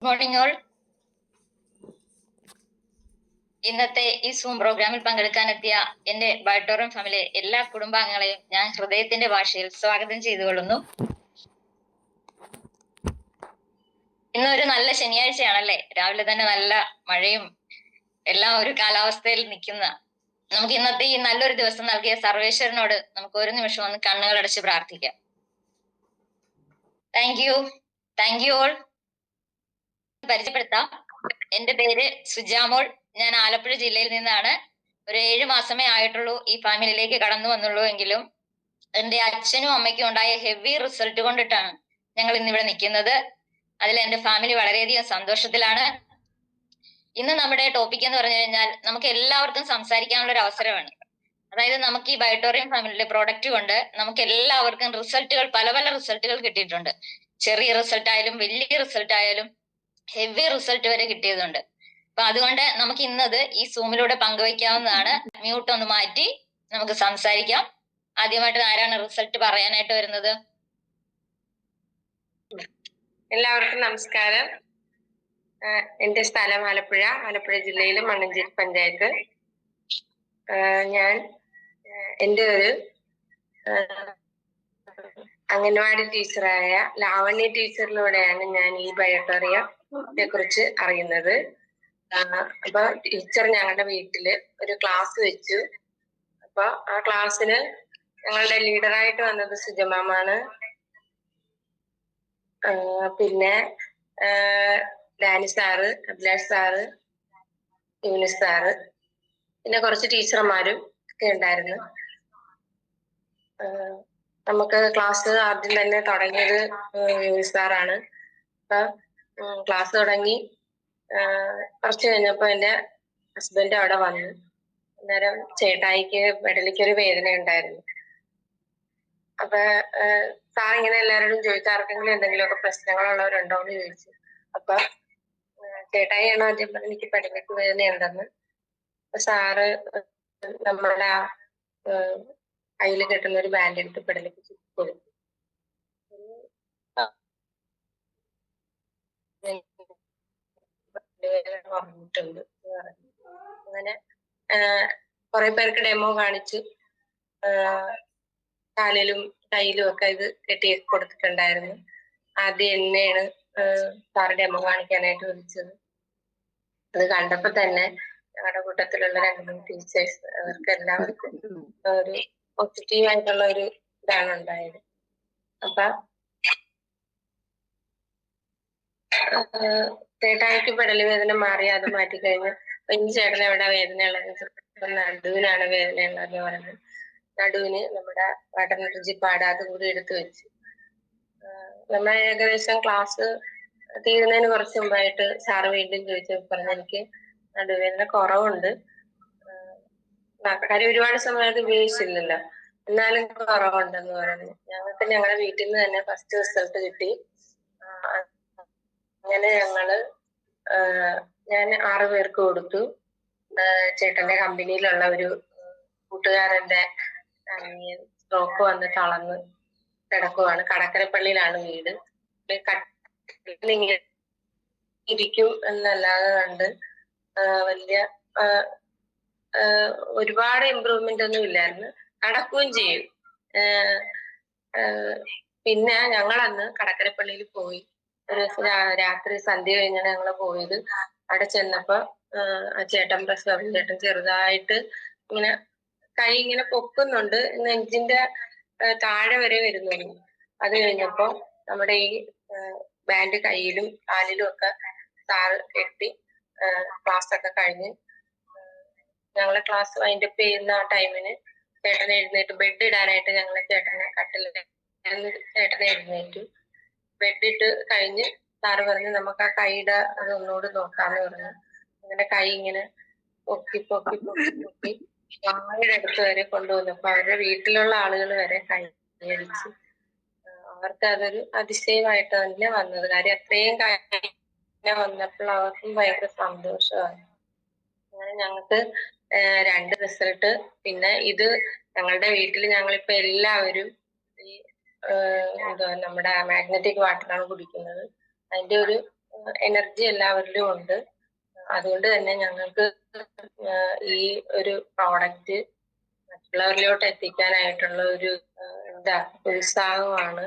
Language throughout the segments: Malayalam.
Morning all. ഇന്നത്തെ ഈ സൂം പ്രോഗ്രാമിൽ പങ്കെടുക്കാനെത്തിയ എന്റെ ബയോട്ടോറിയം ഫാമിലി എല്ലാ കുടുംബാംഗങ്ങളെയും ഞാൻ ഹൃദയത്തിന്റെ ഭാഷയിൽ സ്വാഗതം ചെയ്തുകൊള്ളുന്നു. ഇന്നൊരു നല്ല ശനിയാഴ്ചയാണല്ലേ. രാവിലെ തന്നെ നല്ല മഴയും എല്ലാം ഒരു കാലാവസ്ഥയിൽ നിൽക്കുന്ന നമുക്ക് ഇന്നത്തെ ഈ നല്ലൊരു ദിവസം നൽകിയ സർവേശ്വരനോട് നമുക്ക് ഒരു നിമിഷം ഒന്ന് കണ്ണുകളടച്ച് പ്രാർത്ഥിക്കാം. Thank you all. പരിചയപ്പെടുത്താം, എന്റെ പേര് സുജാമോൾ. ഞാൻ ആലപ്പുഴ ജില്ലയിൽ നിന്നാണ്. ഒരു 7 മാസമേ ആയിട്ടുള്ളൂ ഈ ഫാമിലിയിലേക്ക് കടന്നു വന്നുള്ളൂ. എങ്കിലും എന്റെ അച്ഛനും അമ്മയ്ക്കും ഉണ്ടായ ഹെവി റിസൾട്ട് കൊണ്ടിട്ടാണ് ഞങ്ങൾ ഇന്നിവിടെ നിൽക്കുന്നത്. അതിൽ എന്റെ ഫാമിലി വളരെയധികം സന്തോഷത്തിലാണ്. ഇന്ന് നമ്മുടെ ടോപ്പിക് എന്ന് പറഞ്ഞു കഴിഞ്ഞാൽ നമുക്ക് എല്ലാവർക്കും സംസാരിക്കാനുള്ള ഒരു അവസരമാണ്. അതായത് നമുക്ക് ഈ ബയോട്ടോറിയം ഫാമിലിയുടെ പ്രോഡക്റ്റ് കൊണ്ട് നമുക്ക് എല്ലാവർക്കും റിസൾട്ടുകൾ, പല പല റിസൾട്ടുകൾ കിട്ടിയിട്ടുണ്ട്. ചെറിയ റിസൾട്ട് ആയാലും വലിയ റിസൾട്ട് ആയാലും ഹെവി റിസൾട്ട് വരെ കിട്ടിയതുണ്ട്. അപ്പൊ അതുകൊണ്ട് നമുക്ക് ഇന്നത് ഈ സൂമിലൂടെ പങ്കുവയ്ക്കാവുന്നതാണ്. മ്യൂട്ട് ഒന്ന് മാറ്റി നമുക്ക് സംസാരിക്കാം. ആദ്യമായിട്ട് ആരാണ് റിസൾട്ട് പറയാനായിട്ട് വരുന്നത്? എല്ലാവർക്കും നമസ്കാരം. എന്റെ സ്ഥലം ആലപ്പുഴ ജില്ലയിലെ മണ്ണഞ്ചേരി പഞ്ചായത്ത്. ഞാൻ എൻ്റെ ഒരു അംഗൻവാടി ടീച്ചറായ ലാവണ്യ ടീച്ചറിലൂടെയാണ് ഞാൻ ഈ ബയോട്ടോറിയത്തെ കുറിച്ച് അറിയുന്നത്. അപ്പൊ ടീച്ചർ ഞങ്ങളുടെ വീട്ടില് ഒരു ക്ലാസ് വെച്ചു. അപ്പൊ ആ ക്ലാസ്സിന് ഞങ്ങളുടെ ലീഡറായിട്ട് വന്നത് സുജമാമാണ്. പിന്നെ Dani sir, Abhilash sir, Younis sir, പിന്നെ കുറച്ച് ടീച്ചർമാരും ഒക്കെ ഉണ്ടായിരുന്നു. നമുക്ക് ക്ലാസ് ആദ്യം തന്നെ തുടങ്ങിയത് യൂനിസ് സാറാണ്. അപ്പൊ ക്ലാസ് തുടങ്ങി കുറച്ച് കഴിഞ്ഞപ്പോ എന്റെ ഹസ്ബൻഡ് അവിടെ വന്നു. അന്നേരം ചേട്ടായിക്ക് പെടലിക്കൊരു വേദന ഉണ്ടായിരുന്നു. അപ്പൊ സാർ ഇങ്ങനെ എല്ലാവരോടും ചോദിച്ചു, ആർക്കെങ്കിലും എന്തെങ്കിലുമൊക്കെ പ്രശ്നങ്ങളുള്ളവരുണ്ടോ എന്ന് ചോദിച്ചു. അപ്പൊ ചേട്ടായിയാണ് ആദ്യം പറഞ്ഞത് എനിക്ക് പെടലിക്ക് വേദനയുണ്ടെന്ന്. അപ്പൊ സാറ് നമ്മുടെ കയ്യിൽ കെട്ടുന്ന ഒരു ബാൻഡ് എടുത്ത് പെടലിക്ക് ചുറ്റി കൊടുത്തു. പറഞ്ഞിട്ടുണ്ട് അങ്ങനെ കുറെ പേർക്ക് ഡെമോ കാണിച്ചു. കാലിലും കയ്യിലും ഒക്കെ ഇത് കെട്ടി കൊടുത്തിട്ടുണ്ടായിരുന്നു. ആദ്യം എന്നെയാണ് സാറ് ഡെമോ കാണിക്കാനായിട്ട് വിളിച്ചത്. അത് കണ്ടപ്പോ തന്നെ ഞങ്ങളുടെ കൂട്ടത്തിലുള്ള 2-3 ടീച്ചേഴ്സ്, അവർക്ക് എല്ലാവർക്കും ഒരു പോസിറ്റീവ് ആയിട്ടുള്ള ഒരു ഇതാണ് ഉണ്ടായത്. അപ്പൊ ചേട്ടായിക്ക് പെടല് വേദന മാറി, അത് മാറ്റിക്കഴിഞ്ഞ് ഇനി ചേട്ടൻ എവിടെ വേദന ഉള്ളത്? നടുവിനാണ് വേദന ഉള്ളതെന്ന് പറഞ്ഞത്. നടുവിന് നമ്മുടെ വടനർജി പാട് അതും കൂടി എടുത്തു വെച്ചു. നമ്മൾ ഏകദേശം ക്ലാസ് തീരുന്നതിന് കുറച്ച് മുമ്പായിട്ട് സാറ് വീണ്ടും ചോദിച്ചു, പറഞ്ഞ എനിക്ക് നടുവേദന കുറവുണ്ട്. കാര്യം ഒരുപാട് സമയം അത് ഉപയോഗിച്ചില്ലല്ലോ, എന്നാലും കുറവുണ്ടെന്ന് പറഞ്ഞു. ഞങ്ങൾക്ക് ഞങ്ങളുടെ വീട്ടിൽ നിന്ന് തന്നെ ഫസ്റ്റ് റിസൾട്ട് കിട്ടി. അങ്ങനെ ഞാൻ 6 പേർക്ക് കൊടുത്തു. ചേട്ടന്റെ കമ്പനിയിലുള്ള ഒരു കൂട്ടുകാരന്റെ സ്ട്രോക്ക് വന്ന് തളർന്ന് കിടക്കുവാണ്. കടക്കരപ്പള്ളിയിലാണ് വീട്. ഇരിക്കും എന്നല്ലാതെ കണ്ട് വലിയ ഒരുപാട് ഇമ്പ്രൂവ്മെന്റ് ഒന്നും ഇല്ലായിരുന്നു. നടക്കുകയും ചെയ്യും. പിന്നെ ഞങ്ങളന്ന് കടക്കരപ്പള്ളിയിൽ പോയി. ഒരു ദിവസം രാത്രി സന്ധ്യ കഴിഞ്ഞാണ് ഞങ്ങൾ പോയത്. അവിടെ ചെന്നപ്പോ ആ ചേട്ടൻ ചേട്ടൻ ചെറുതായിട്ട് ഇങ്ങനെ കൈ ഇങ്ങനെ പൊക്കുന്നുണ്ട്, നെഞ്ചിന്റെ താഴെ വരെ വരുന്നുള്ളൂ. അത് കഴിഞ്ഞപ്പോ നമ്മുടെ ഈ ബാൻഡ് കയ്യിലും കാലിലും ഒക്കെ സാറ് കെട്ടി ക്ലാസ് ഒക്കെ കഴിഞ്ഞ് ഞങ്ങളെ ക്ലാസ് വൈൻഡപ്പ് ചെയ്യുന്ന ആ ടൈമിന് ചേട്ടനെ എഴുന്നേറ്റ് ബെഡ് ഇടാനായിട്ട് ഞങ്ങളെ ചേട്ടനെ ചേട്ടനെ എഴുന്നേറ്റു. ബെഡ് ഇട്ട് കഴിഞ്ഞ് സാറ് പറഞ്ഞു നമുക്ക് ആ കൈയുടെ അത് ഒന്നുകൂടി നോക്കാന്ന് പറഞ്ഞു. അങ്ങനെ കൈ ഇങ്ങനെ പൊക്കി പൊക്കി പൊക്കി പൊക്കി വായുടെ അടുത്ത് വരെ കൊണ്ടുവന്നപ്പോ അവരുടെ വീട്ടിലുള്ള ആളുകൾ വരെ കൈയടിച്ച്. അവർക്ക് അതൊരു അതിശയമായിട്ട് തന്നെ വന്നത്. കാര്യം അത്രയും കഴിഞ്ഞ വന്നപ്പോൾ അവർക്കും ഭയങ്കര സന്തോഷമായി. അങ്ങനെ ഞങ്ങൾക്ക് 2 റിസൾട്ട്. പിന്നെ ഇത് ഞങ്ങളുടെ വീട്ടിൽ ഞങ്ങളിപ്പോ എല്ലാവരും ഈ നമ്മുടെ മാഗ്നറ്റിക് വാട്ടറാണ് കുടിക്കുന്നത്. അതിന്റെ ഒരു എനർജി എല്ലാവരിലും ഉണ്ട്. അതുകൊണ്ട് തന്നെ ഞങ്ങൾക്ക് ഈ ഒരു പ്രോഡക്റ്റ് മറ്റുള്ളവരിലോട്ട് എത്തിക്കാനായിട്ടുള്ള ഒരു ഉത്സാഹമാണ്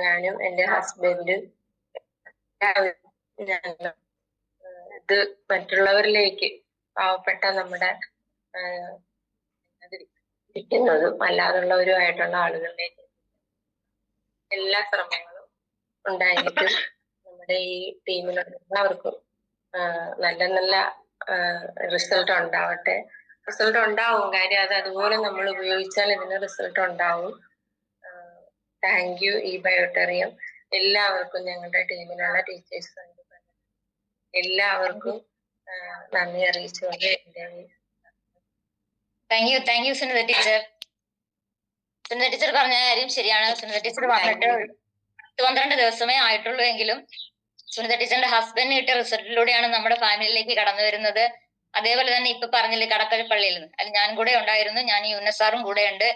ഞാനും എൻ്റെ ഹസ്ബൻഡും ഞങ്ങൾ ഇത് മറ്റുള്ളവരിലേക്ക്, പാവപ്പെട്ട നമ്മുടെ ഇരിക്കുന്നതും അല്ലാതുള്ളവരുമായിട്ടുള്ള ആളുകളിലേക്ക് എല്ലാ ശ്രമങ്ങളും ഉണ്ടായിരിക്കും. നമ്മുടെ ഈ ടീമിലുള്ള എല്ലാവർക്കും നല്ല നല്ല റിസൾട്ട് ഉണ്ടാവട്ടെ. റിസൾട്ട് ഉണ്ടാവും, കാര്യം അത് അതുപോലെ നമ്മൾ ഉപയോഗിച്ചാൽ ഇതിന് റിസൾട്ട് ഉണ്ടാവും. താങ്ക് യു ഈ ബയോടെറിയം. എല്ലാവർക്കും, ഞങ്ങളുടെ ടീമിലുള്ള ടീച്ചേഴ്സ് എല്ലാവർക്കും നന്ദി അറിയിച്ചുകൊണ്ട് thank you Sunitha teacher. Sunitha teacher പറഞ്ഞ കാര്യം ശരിയാണ്. സുനിത ടീച്ചർ വന്നിട്ട് 12 ദിവസമേ ആയിട്ടുള്ളൂ എങ്കിലും സുനിത ടീച്ചറിന്റെ ഹസ്ബൻഡിന് കിട്ടിയ റിസൾട്ടിലൂടെയാണ് നമ്മുടെ ഫാമിലിയിലേക്ക് കടന്നു വരുന്നത്. അതേപോലെ തന്നെ ഇപ്പൊ പറഞ്ഞില്ലേ കടക്കൽപ്പള്ളിയിൽ നിന്ന്, അതിൽ ഞാൻ കൂടെ ഉണ്ടായിരുന്നു, ഞാൻ യുനസാറും കൂടെ ഉണ്ട്.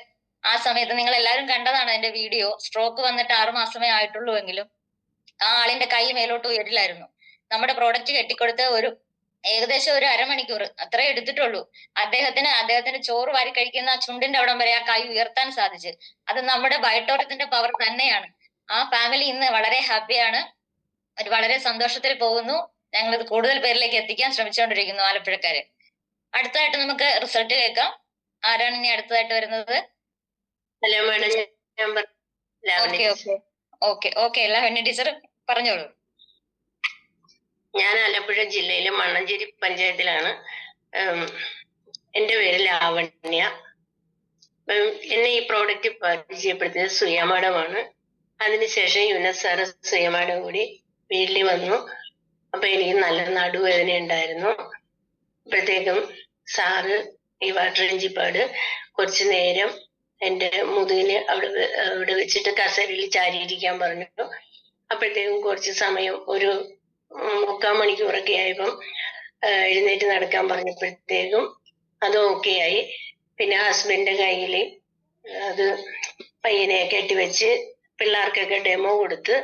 ആ സമയത്ത് നിങ്ങൾ എല്ലാവരും കണ്ടതാണ് എന്റെ വീഡിയോ. സ്ട്രോക്ക് വന്നിട്ട് 6 മാസമേ ആയിട്ടുള്ളൂ എങ്കിലും ആ ആളിന്റെ കൈ മേലോട്ട് ഉയരില്ലായിരുന്നു. നമ്മുടെ പ്രോഡക്റ്റ് കെട്ടിക്കൊടുത്ത് ഏകദേശം ഒരു അരമണിക്കൂർ അത്രേ എടുത്തിട്ടുള്ളൂ. അദ്ദേഹത്തിന് ചോറ് വാരി കഴിക്കുന്ന ചുണ്ടിന്റെ അവിടം വരെ ആ കൈ ഉയർത്താൻ സാധിച്ചു. അത് നമ്മുടെ ബയോടെറിയത്തിന്റെ പവർ തന്നെയാണ്. ആ ഫാമിലി ഇന്ന് വളരെ ഹാപ്പിയാണ്, വളരെ സന്തോഷത്തിൽ പോകുന്നു. ഞങ്ങൾ ഇത് കൂടുതൽ പേരിലേക്ക് എത്തിക്കാൻ ശ്രമിച്ചുകൊണ്ടിരിക്കുന്നു ആലപ്പുഴക്കാര്. അടുത്തതായിട്ട് നമുക്ക് റിസൾട്ട് കേൾക്കാം. ആരാണ് ഇനി അടുത്തതായിട്ട് വരുന്നത്? ഓക്കെ ലാവണ്യ ടീച്ചർ പറഞ്ഞോളൂ. ഞാൻ ആലപ്പുഴ ജില്ലയിലെ മണ്ണഞ്ചേരി പഞ്ചായത്തിലാണ്. എൻ്റെ പേര് ലാവണ്യ. എന്നെ ഈ പ്രോഡക്റ്റ് പരിചയപ്പെടുത്തിയത് സുയ മാഡമാണ്. അതിനുശേഷം യുനസ് സാറ് സുയ മാഡം കൂടി വീട്ടിൽ വന്നു. അപ്പൊ എനിക്ക് നല്ല നടുവേദന ഉണ്ടായിരുന്നു. അപ്പോഴത്തേക്കും സാറ് ഈ വാട്ടർ എഞ്ചിപ്പാട് കുറച്ചു നേരം എൻ്റെ മുതുകിന് അവിടെ വെച്ചിട്ട് കസേരയിൽ ചാരിയിരിക്കാൻ പറഞ്ഞു. അപ്പോഴത്തേക്കും കുറച്ച് സമയം ഒരു 3/4 മണിക്കൂറൊക്കെ ആയപ്പം എഴുന്നേറ്റ് നടക്കാൻ പറഞ്ഞപ്പോഴത്തേക്കും അത് ഓക്കെ ആയി. പിന്നെ ഹസ്ബൻഡിന്റെ കയ്യിൽ അത് പയ്യനെ കെട്ടിവെച്ച് പിള്ളേർക്കൊക്കെ ഡെമോ കൊടുത്ത്,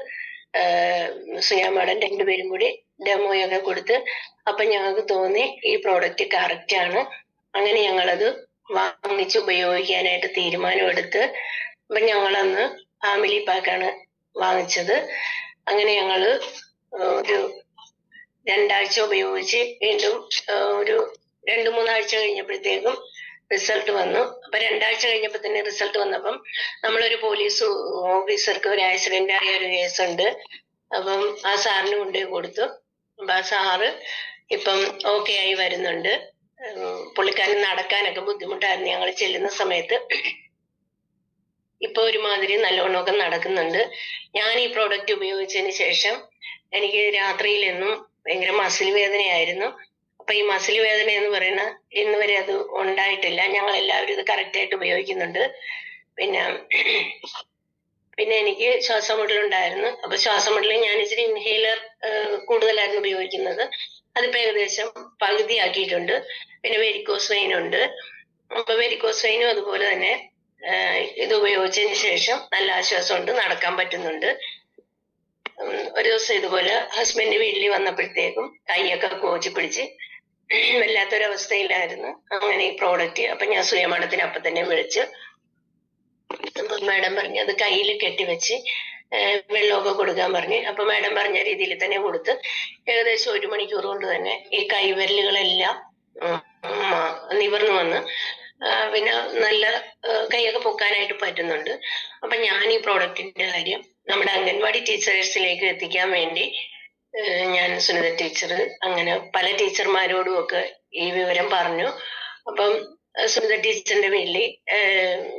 സുയ മാഡം രണ്ടുപേരും കൂടി ഡെമോയൊക്കെ കൊടുത്ത്. അപ്പൊ ഞങ്ങൾക്ക് തോന്നി ഈ പ്രോഡക്റ്റ് കറക്റ്റ് ആണ്. അങ്ങനെ ഞങ്ങളത് വാങ്ങിച്ച് ഉപയോഗിക്കാനായിട്ട് തീരുമാനമെടുത്ത്. അപ്പൊ ഞങ്ങളന്ന് ഫാമിലി പാക്കാണ് വാങ്ങിച്ചത്. അങ്ങനെ ഞങ്ങള് ഒരു 2 ആഴ്ച ഉപയോഗിച്ച് വീണ്ടും ഒരു 2-3 ആഴ്ച കഴിഞ്ഞപ്പോഴത്തേക്കും റിസൾട്ട് വന്നു. അപ്പൊ 2 ആഴ്ച കഴിഞ്ഞപ്പോ തന്നെ റിസൾട്ട് വന്നപ്പം നമ്മളൊരു പോലീസ് ഓഫീസർക്ക് ഒരു ആക്സിഡന്റ് ആയ ഒരു കേസുണ്ട്. അപ്പം ആ സാറിന് കൊണ്ടുപോയി കൊടുത്തു. അപ്പൊ ആ സാറ് ഇപ്പം ഓക്കെ ആയി വരുന്നുണ്ട്. പുള്ളിക്കാരന് നടക്കാനൊക്കെ ബുദ്ധിമുട്ടായിരുന്നു ഞങ്ങൾ ചെല്ലുന്ന സമയത്ത്. ഇപ്പൊ ഒരുമാതിരി നല്ലോണമൊക്കെ നടക്കുന്നുണ്ട്. ഞാൻ ഈ പ്രോഡക്റ്റ് ഉപയോഗിച്ചതിന് ശേഷം എനിക്ക് രാത്രിയിലെന്നും ഭയങ്കര മസിൽ വേദനയായിരുന്നു. അപ്പൊ ഈ മസിൽ വേദന എന്ന് പറയുന്ന ഇന്ന് വരെ അത് ഉണ്ടായിട്ടില്ല. ഞങ്ങൾ എല്ലാവരും ഇത് കറക്റ്റ് ആയിട്ട് ഉപയോഗിക്കുന്നുണ്ട്. പിന്നെ എനിക്ക് ശ്വാസമുട്ടലുണ്ടായിരുന്നു. അപ്പൊ ശ്വാസമുട്ടലിൽ ഞാൻ ഇച്ചിരി ഇൻഹേലർ കൂടുതലായിരുന്നു ഉപയോഗിക്കുന്നത്. അതിപ്പോ ഏകദേശം പകുതിയാക്കിയിട്ടുണ്ട്. പിന്നെ വെരിക്കോസ് വെയിൻ ഉണ്ട്. അപ്പൊ വെരിക്കോസ് വെയിനും അതുപോലെ തന്നെ ഇത് ഉപയോഗിച്ചതിന് ശേഷം നല്ല ആശ്വാസമുണ്ട്, നടക്കാൻ പറ്റുന്നുണ്ട്. ഒരു ദിവസം ഇതുപോലെ ഹസ്ബൻഡ് വീട്ടിൽ വന്നപ്പോഴത്തേക്കും കൈയൊക്കെ കോച്ചി പിടിച്ച് വല്ലാത്തൊരവസ്ഥയിലായിരുന്നു. അങ്ങനെ ഈ പ്രോഡക്റ്റ് അപ്പൊ ഞാൻ സുയ മാഡത്തിന് അപ്പൊ തന്നെ വിളിച്ച്, അപ്പൊ മാഡം പറഞ്ഞു അത് കയ്യിൽ കെട്ടിവെച്ച് വെള്ളമൊക്കെ കൊടുക്കാൻ പറഞ്ഞു. അപ്പൊ മാഡം പറഞ്ഞ രീതിയിൽ തന്നെ കൊടുത്ത് ഏകദേശം 1 മണിക്കൂർ കൊണ്ട് തന്നെ ഈ കൈവിരലുകളെല്ലാം നിവർന്നു വന്ന് പിന്നെ നല്ല കൈയൊക്കെ പൊക്കാനായിട്ട് പറ്റുന്നുണ്ട്. അപ്പൊ ഞാൻ ഈ പ്രോഡക്റ്റിന്റെ കാര്യം നമ്മുടെ അംഗൻവാടി ടീച്ചേഴ്സിലേക്ക് എത്തിക്കാൻ വേണ്ടി ഞാൻ സുനിത ടീച്ചർ അങ്ങനെ പല ടീച്ചർമാരോടും ഒക്കെ ഈ വിവരം പറഞ്ഞു. അപ്പം സുനിത ടീച്ചറിന്റെ വീട്ടിൽ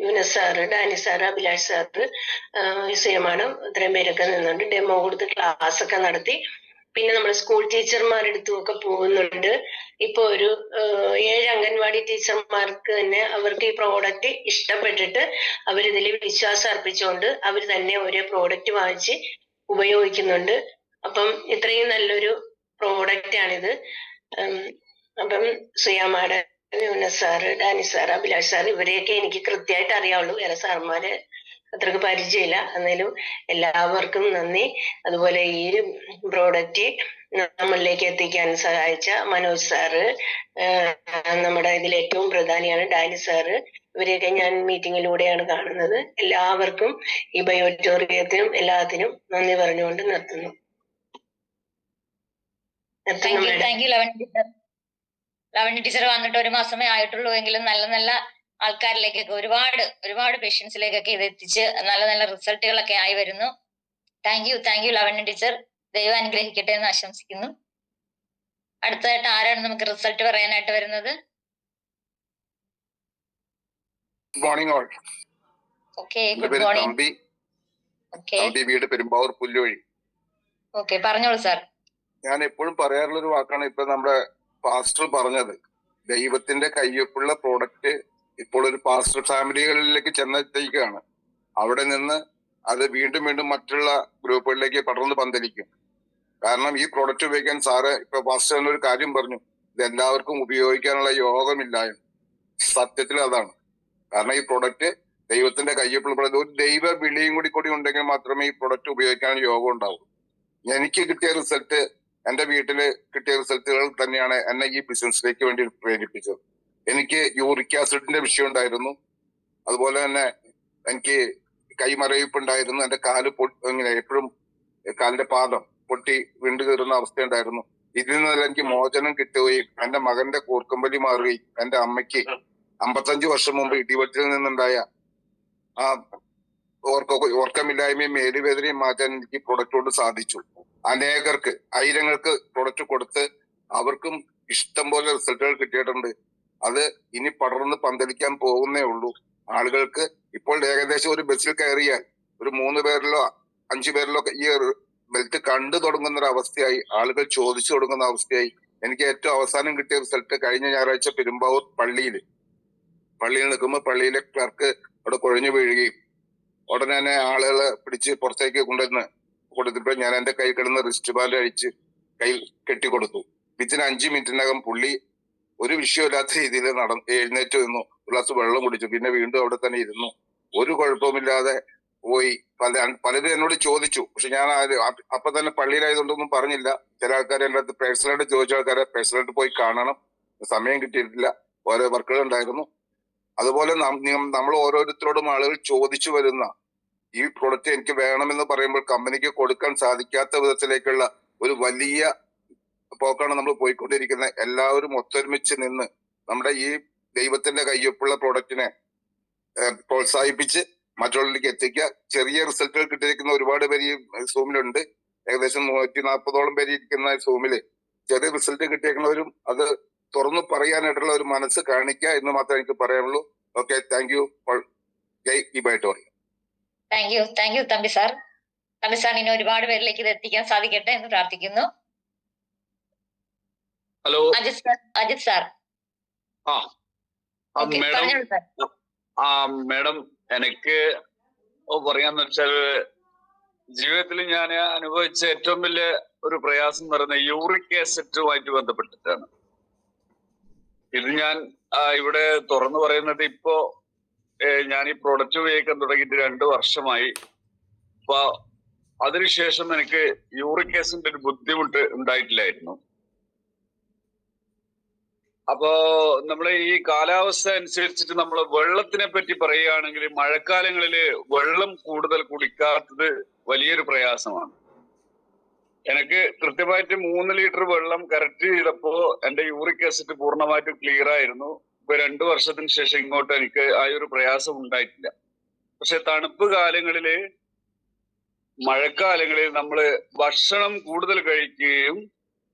Yunus sir, Dani sir, Abhilash sir, Suya madam ഇത്രയും പേരൊക്കെ നിന്നുണ്ട്. ഡെമോ കൊടുത്ത് ക്ലാസ് ഒക്കെ നടത്തി. പിന്നെ നമ്മൾ സ്കൂൾ ടീച്ചർമാരുടെ അടുത്തും ഒക്കെ പോകുന്നുണ്ട്. ഇപ്പൊ ഒരു 7 അംഗൻവാടി ടീച്ചർമാർക്ക് തന്നെ അവർക്ക് ഈ പ്രോഡക്റ്റ് ഇഷ്ടപ്പെട്ടിട്ട് അവരിതിൽ വിശ്വാസം അർപ്പിച്ചുകൊണ്ട് അവർ തന്നെ ഒരേ പ്രോഡക്റ്റ് വാങ്ങിച്ച് ഉപയോഗിക്കുന്നുണ്ട്. അപ്പം ഇത്രയും നല്ലൊരു പ്രോഡക്റ്റ് ആണിത്. അപ്പം Suya madam, Yunus sir, Dani sir, Abhilash sir ഇവരെയൊക്കെ എനിക്ക് കൃത്യമായിട്ട് അറിയാവുള്ളൂ. വേറെ സാർമാരെ അത്രക്ക് പരിചയമില്ല. എന്നാലും എല്ലാവർക്കും നന്ദി. അതുപോലെ ഈ പ്രോഡക്റ്റ് നമ്മളിലേക്ക് എത്തിക്കാൻ സഹായിച്ച മനോജ് സാറ്, നമ്മുടെ ഇതിൽ ഏറ്റവും പ്രധാനിയാണ് ഡാനി സാറ്, ഇവരെയൊക്കെ ഞാൻ മീറ്റിങ്ങിലൂടെയാണ് കാണുന്നത്. എല്ലാവർക്കും ഈ ബയോറ്റോറിയത്തിനും എല്ലാത്തിനും നന്ദി പറഞ്ഞുകൊണ്ട് നിർത്തുന്നു. താങ്ക് യു ലവണ്യ ടീച്ചർ വന്നിട്ട് 1 മാസമേ ആയിട്ടുള്ളൂ എങ്കിലും നല്ല നല്ല ആൾക്കാരിലേക്കൊക്കെ ഒരുപാട് പേഷ്യൻസിലേക്കൊക്കെ ഇത് എത്തിച്ച് നല്ല നല്ല റിസൾട്ടുകളൊക്കെ ആയി വരുന്നു. Thank you Lavanya teacher. ദൈവം അനുഗ്രഹിക്കട്ടെ എന്ന് ആശംസിക്കുന്നു. അടുത്തതായിട്ട് ആരാണ് നമുക്ക് റിസൾട്ട് പറയാനായിട്ട് വരുന്നത്? Good morning all. Okay, good morning. Thampi, വീട് പെരുമ്പാവൂർ പുല്ലുവഴി. ഓക്കെ, പറഞ്ഞോളൂ സാർ. ഞാൻ എപ്പോഴും പറയാറുള്ള ഒരു വാക്കാണ് ഇപ്പൊ നമ്മുടെ പാസ്റ്റർ പറഞ്ഞത്. ദൈവത്തിന്റെ കയ്യൊപ്പുള്ള പ്രോഡക്റ്റ് ഇപ്പോൾ ഒരു പാസ്റ്റർ ഫാമിലികളിലേക്ക് ചെന്നെത്തിക്കുകയാണ്. അവിടെ നിന്ന് അത് വീണ്ടും മറ്റുള്ള ഗ്രൂപ്പുകളിലേക്ക് പടർന്ന് പന്തലിക്കും. കാരണം ഈ പ്രോഡക്റ്റ് ഉപയോഗിക്കാൻ സാറ് ഇപ്പൊ പാസ്റ്റർ ഒരു കാര്യം പറഞ്ഞു, ഇത് എല്ലാവർക്കും ഉപയോഗിക്കാനുള്ള യോഗമില്ലായും. സത്യത്തിൽ അതാണ്. കാരണം ഈ പ്രോഡക്റ്റ് ദൈവത്തിന്റെ കയ്യൊപ്പുള്ള ഒരു ദൈവ വിളിയും കൂടി ഉണ്ടെങ്കിൽ മാത്രമേ ഈ പ്രോഡക്റ്റ് ഉപയോഗിക്കാൻ യോഗം ഉണ്ടാവൂ. എനിക്ക് കിട്ടിയ റിസൾട്ട്, എന്റെ വീട്ടില് കിട്ടിയ റിസൾട്ടുകൾ തന്നെയാണ് എന്നെ ഈ ബിസിനസ്സിലേക്ക് വേണ്ടി പ്രേരിപ്പിച്ചത്. എനിക്ക് യൂറിക് ആസിഡിന്റെ വിഷയം ഉണ്ടായിരുന്നു. അതുപോലെ തന്നെ എനിക്ക് കൈമരവിപ്പ് ഉണ്ടായിരുന്നു. എന്റെ കാല് ഇങ്ങനെ എപ്പോഴും കാലിന്റെ പാദം പൊട്ടി വീണ്ടു കയറുന്ന അവസ്ഥ ഉണ്ടായിരുന്നു. ഇതിൽ നിന്നെല്ലാം എനിക്ക് മോചനം കിട്ടുകയും എന്റെ മകന്റെ കൂർക്കമ്പലി മാറുകയും എന്റെ അമ്മയ്ക്ക് 55 വർഷം മുമ്പ് ഇടിവെട്ടിൽ നിന്നുണ്ടായ ആ ഓർക്കമില്ലായ്മയും മേലുവേദനയും മാറ്റാൻ എനിക്ക് പ്രൊഡക്റ്റ് കൊണ്ട് സാധിച്ചു. അനേകർക്ക്, ആയിരങ്ങൾക്ക് പ്രൊഡക്റ്റ് കൊടുത്ത് അവർക്കും ഇഷ്ടം പോലെ റിസൾട്ടുകൾ കിട്ടിയിട്ടുണ്ട്. അത് ഇനി പടർന്ന് പന്തലിക്കാൻ പോകുന്നേ ഉള്ളൂ. ആളുകൾക്ക് ഇപ്പോൾ ഏകദേശം ഒരു ബസ്സിൽ കയറിയാൽ ഒരു 3 പേരിലോ 5 പേരിലോ ഈ ബെൽറ്റ് കണ്ടു തുടങ്ങുന്ന ഒരു അവസ്ഥയായി, ആളുകൾ ചോദിച്ചു തുടങ്ങുന്ന അവസ്ഥയായി. എനിക്ക് ഏറ്റവും അവസാനം കിട്ടിയ റിസൾട്ട് കഴിഞ്ഞ ഞായറാഴ്ച പെരുമ്പാവൂർ പള്ളിയിൽ നിൽക്കുമ്പോൾ പള്ളിയിലെ ക്ലർക്ക് അവിടെ കുഴഞ്ഞു വീഴുകയും ഉടനെ തന്നെ ആളുകളെ പിടിച്ച് പുറത്തേക്ക് കൊണ്ടുവന്ന് കൊടുത്തപ്പോൾ ഞാൻ എന്റെ കൈ കിടന്ന് റിസ്റ്റ് ബാൻഡ് അഴിച്ച് കൈ കെട്ടിക്കൊടുത്തു. വിത്തിൻ 5 മിനിറ്റിനകം പുള്ളി ഒരു വിഷയമില്ലാത്ത രീതിയിൽ എഴുന്നേറ്റ് നിന്നു, ഒരു ഗ്ലാസ് വെള്ളം കുടിച്ചു, പിന്നെ വീണ്ടും അവിടെ തന്നെ ഇരുന്നു. ഒരു കുഴപ്പമില്ലാതെ പോയി. പലരും എന്നോട് ചോദിച്ചു, പക്ഷെ ഞാൻ അപ്പൊ തന്നെ പള്ളിയിലായതുകൊണ്ടൊന്നും പറഞ്ഞില്ല. ചില ആൾക്കാരെ എൻ്റെ അടുത്ത് പേഴ്സണലായിട്ട് ചോദിച്ച ആൾക്കാരെ പേഴ്സണലായിട്ട് പോയി കാണണം, സമയം കിട്ടിയിട്ടില്ല, ഓരോ വർക്കുകൾ ഉണ്ടായിരുന്നു. അതുപോലെ നമ്മൾ ഓരോരുത്തരോടും ആളുകൾ ചോദിച്ചു വരുന്ന ഈ പ്രൊഡക്റ്റ് എനിക്ക് വേണമെന്ന് പറയുമ്പോൾ കമ്പനിക്ക് കൊടുക്കാൻ സാധിക്കാത്ത വിധത്തിലേക്കുള്ള ഒരു വലിയ പോക്കാണ് നമ്മൾ പോയിക്കൊണ്ടിരിക്കുന്നത്. എല്ലാവരും ഒത്തൊരുമിച്ച് നിന്ന് നമ്മുടെ ഈ ദൈവത്തിന്റെ കയ്യൊപ്പുള്ള പ്രോഡക്റ്റിനെ പ്രോത്സാഹിപ്പിച്ച് മറ്റുള്ളവരിലേക്ക് എത്തിക്കുക. ചെറിയ റിസൾട്ടുകൾ കിട്ടിയിരിക്കുന്ന ഒരുപാട് പേര് ഈ സൂമിലുണ്ട്. ഏകദേശം 140ഓളം പേര് ഇരിക്കുന്ന സൂമില് ചെറിയ റിസൾട്ട് കിട്ടിയേക്കുന്നവരും അത് തുറന്നു പറയാനായിട്ടുള്ള ഒരു മനസ്സ് കാണിക്കുക എന്ന് മാത്രമേ എനിക്ക് പറയാനുള്ളൂ. Okay, thank you. ജയ് ഈ ബയോറ്റോറിയം. Thank you Thampi sir. ഇനി ഒരുപാട് പേരിലേക്ക് ഇത് എത്തിക്കാൻ സാധിക്കട്ടെ എന്ന് പ്രാർത്ഥിക്കുന്നു. Hello Ajith sir. മേഡം, എനിക്ക് പറയാന്ന് വെച്ചാല് ജീവിതത്തിൽ ഞാൻ അനുഭവിച്ച ഏറ്റവും വലിയ ഒരു പ്രയാസം എന്ന് പറയുന്നത് യൂറിക് ആസിഡുമായിട്ട് ബന്ധപ്പെട്ടിട്ടാണ്. ഇത് ഞാൻ ഇവിടെ തുറന്നു പറയുന്നത് ഇപ്പോ ഞാൻ ഈ പ്രൊഡക്റ്റ് ഉപയോഗിക്കാൻ തുടങ്ങിയിട്ട് 2 വർഷമായി. അപ്പൊ അതിനുശേഷം എനിക്ക് യൂറിക് ആസിഡിന്റെ ഒരു ബുദ്ധിമുട്ട് ഉണ്ടായിട്ടില്ലായിരുന്നു. അപ്പോ നമ്മളെ ഈ കാലാവസ്ഥ അനുസരിച്ചിട്ട് നമ്മൾ വെള്ളത്തിനെ പറ്റി പറയുകയാണെങ്കിൽ മഴക്കാലങ്ങളില് വെള്ളം കൂടുതൽ കുടിക്കാത്തത് വലിയൊരു പ്രയാസമാണ്. എനിക്ക് കൃത്യമായിട്ട് 3 ലിറ്റർ വെള്ളം കറക്റ്റ് ചെയ്തപ്പോ എന്റെ യൂറിക് ആസിഡ് പൂർണ്ണമായിട്ടും ക്ലിയർ ആയിരുന്നു. ഇപ്പൊ 2 വർഷത്തിന് ശേഷം ഇങ്ങോട്ട് എനിക്ക് ആ ഒരു പ്രയാസം ഉണ്ടായിട്ടില്ല. പക്ഷെ തണുപ്പ് കാലങ്ങളില്, മഴക്കാലങ്ങളിൽ നമ്മള് ഭക്ഷണം കൂടുതൽ കഴിക്കുകയും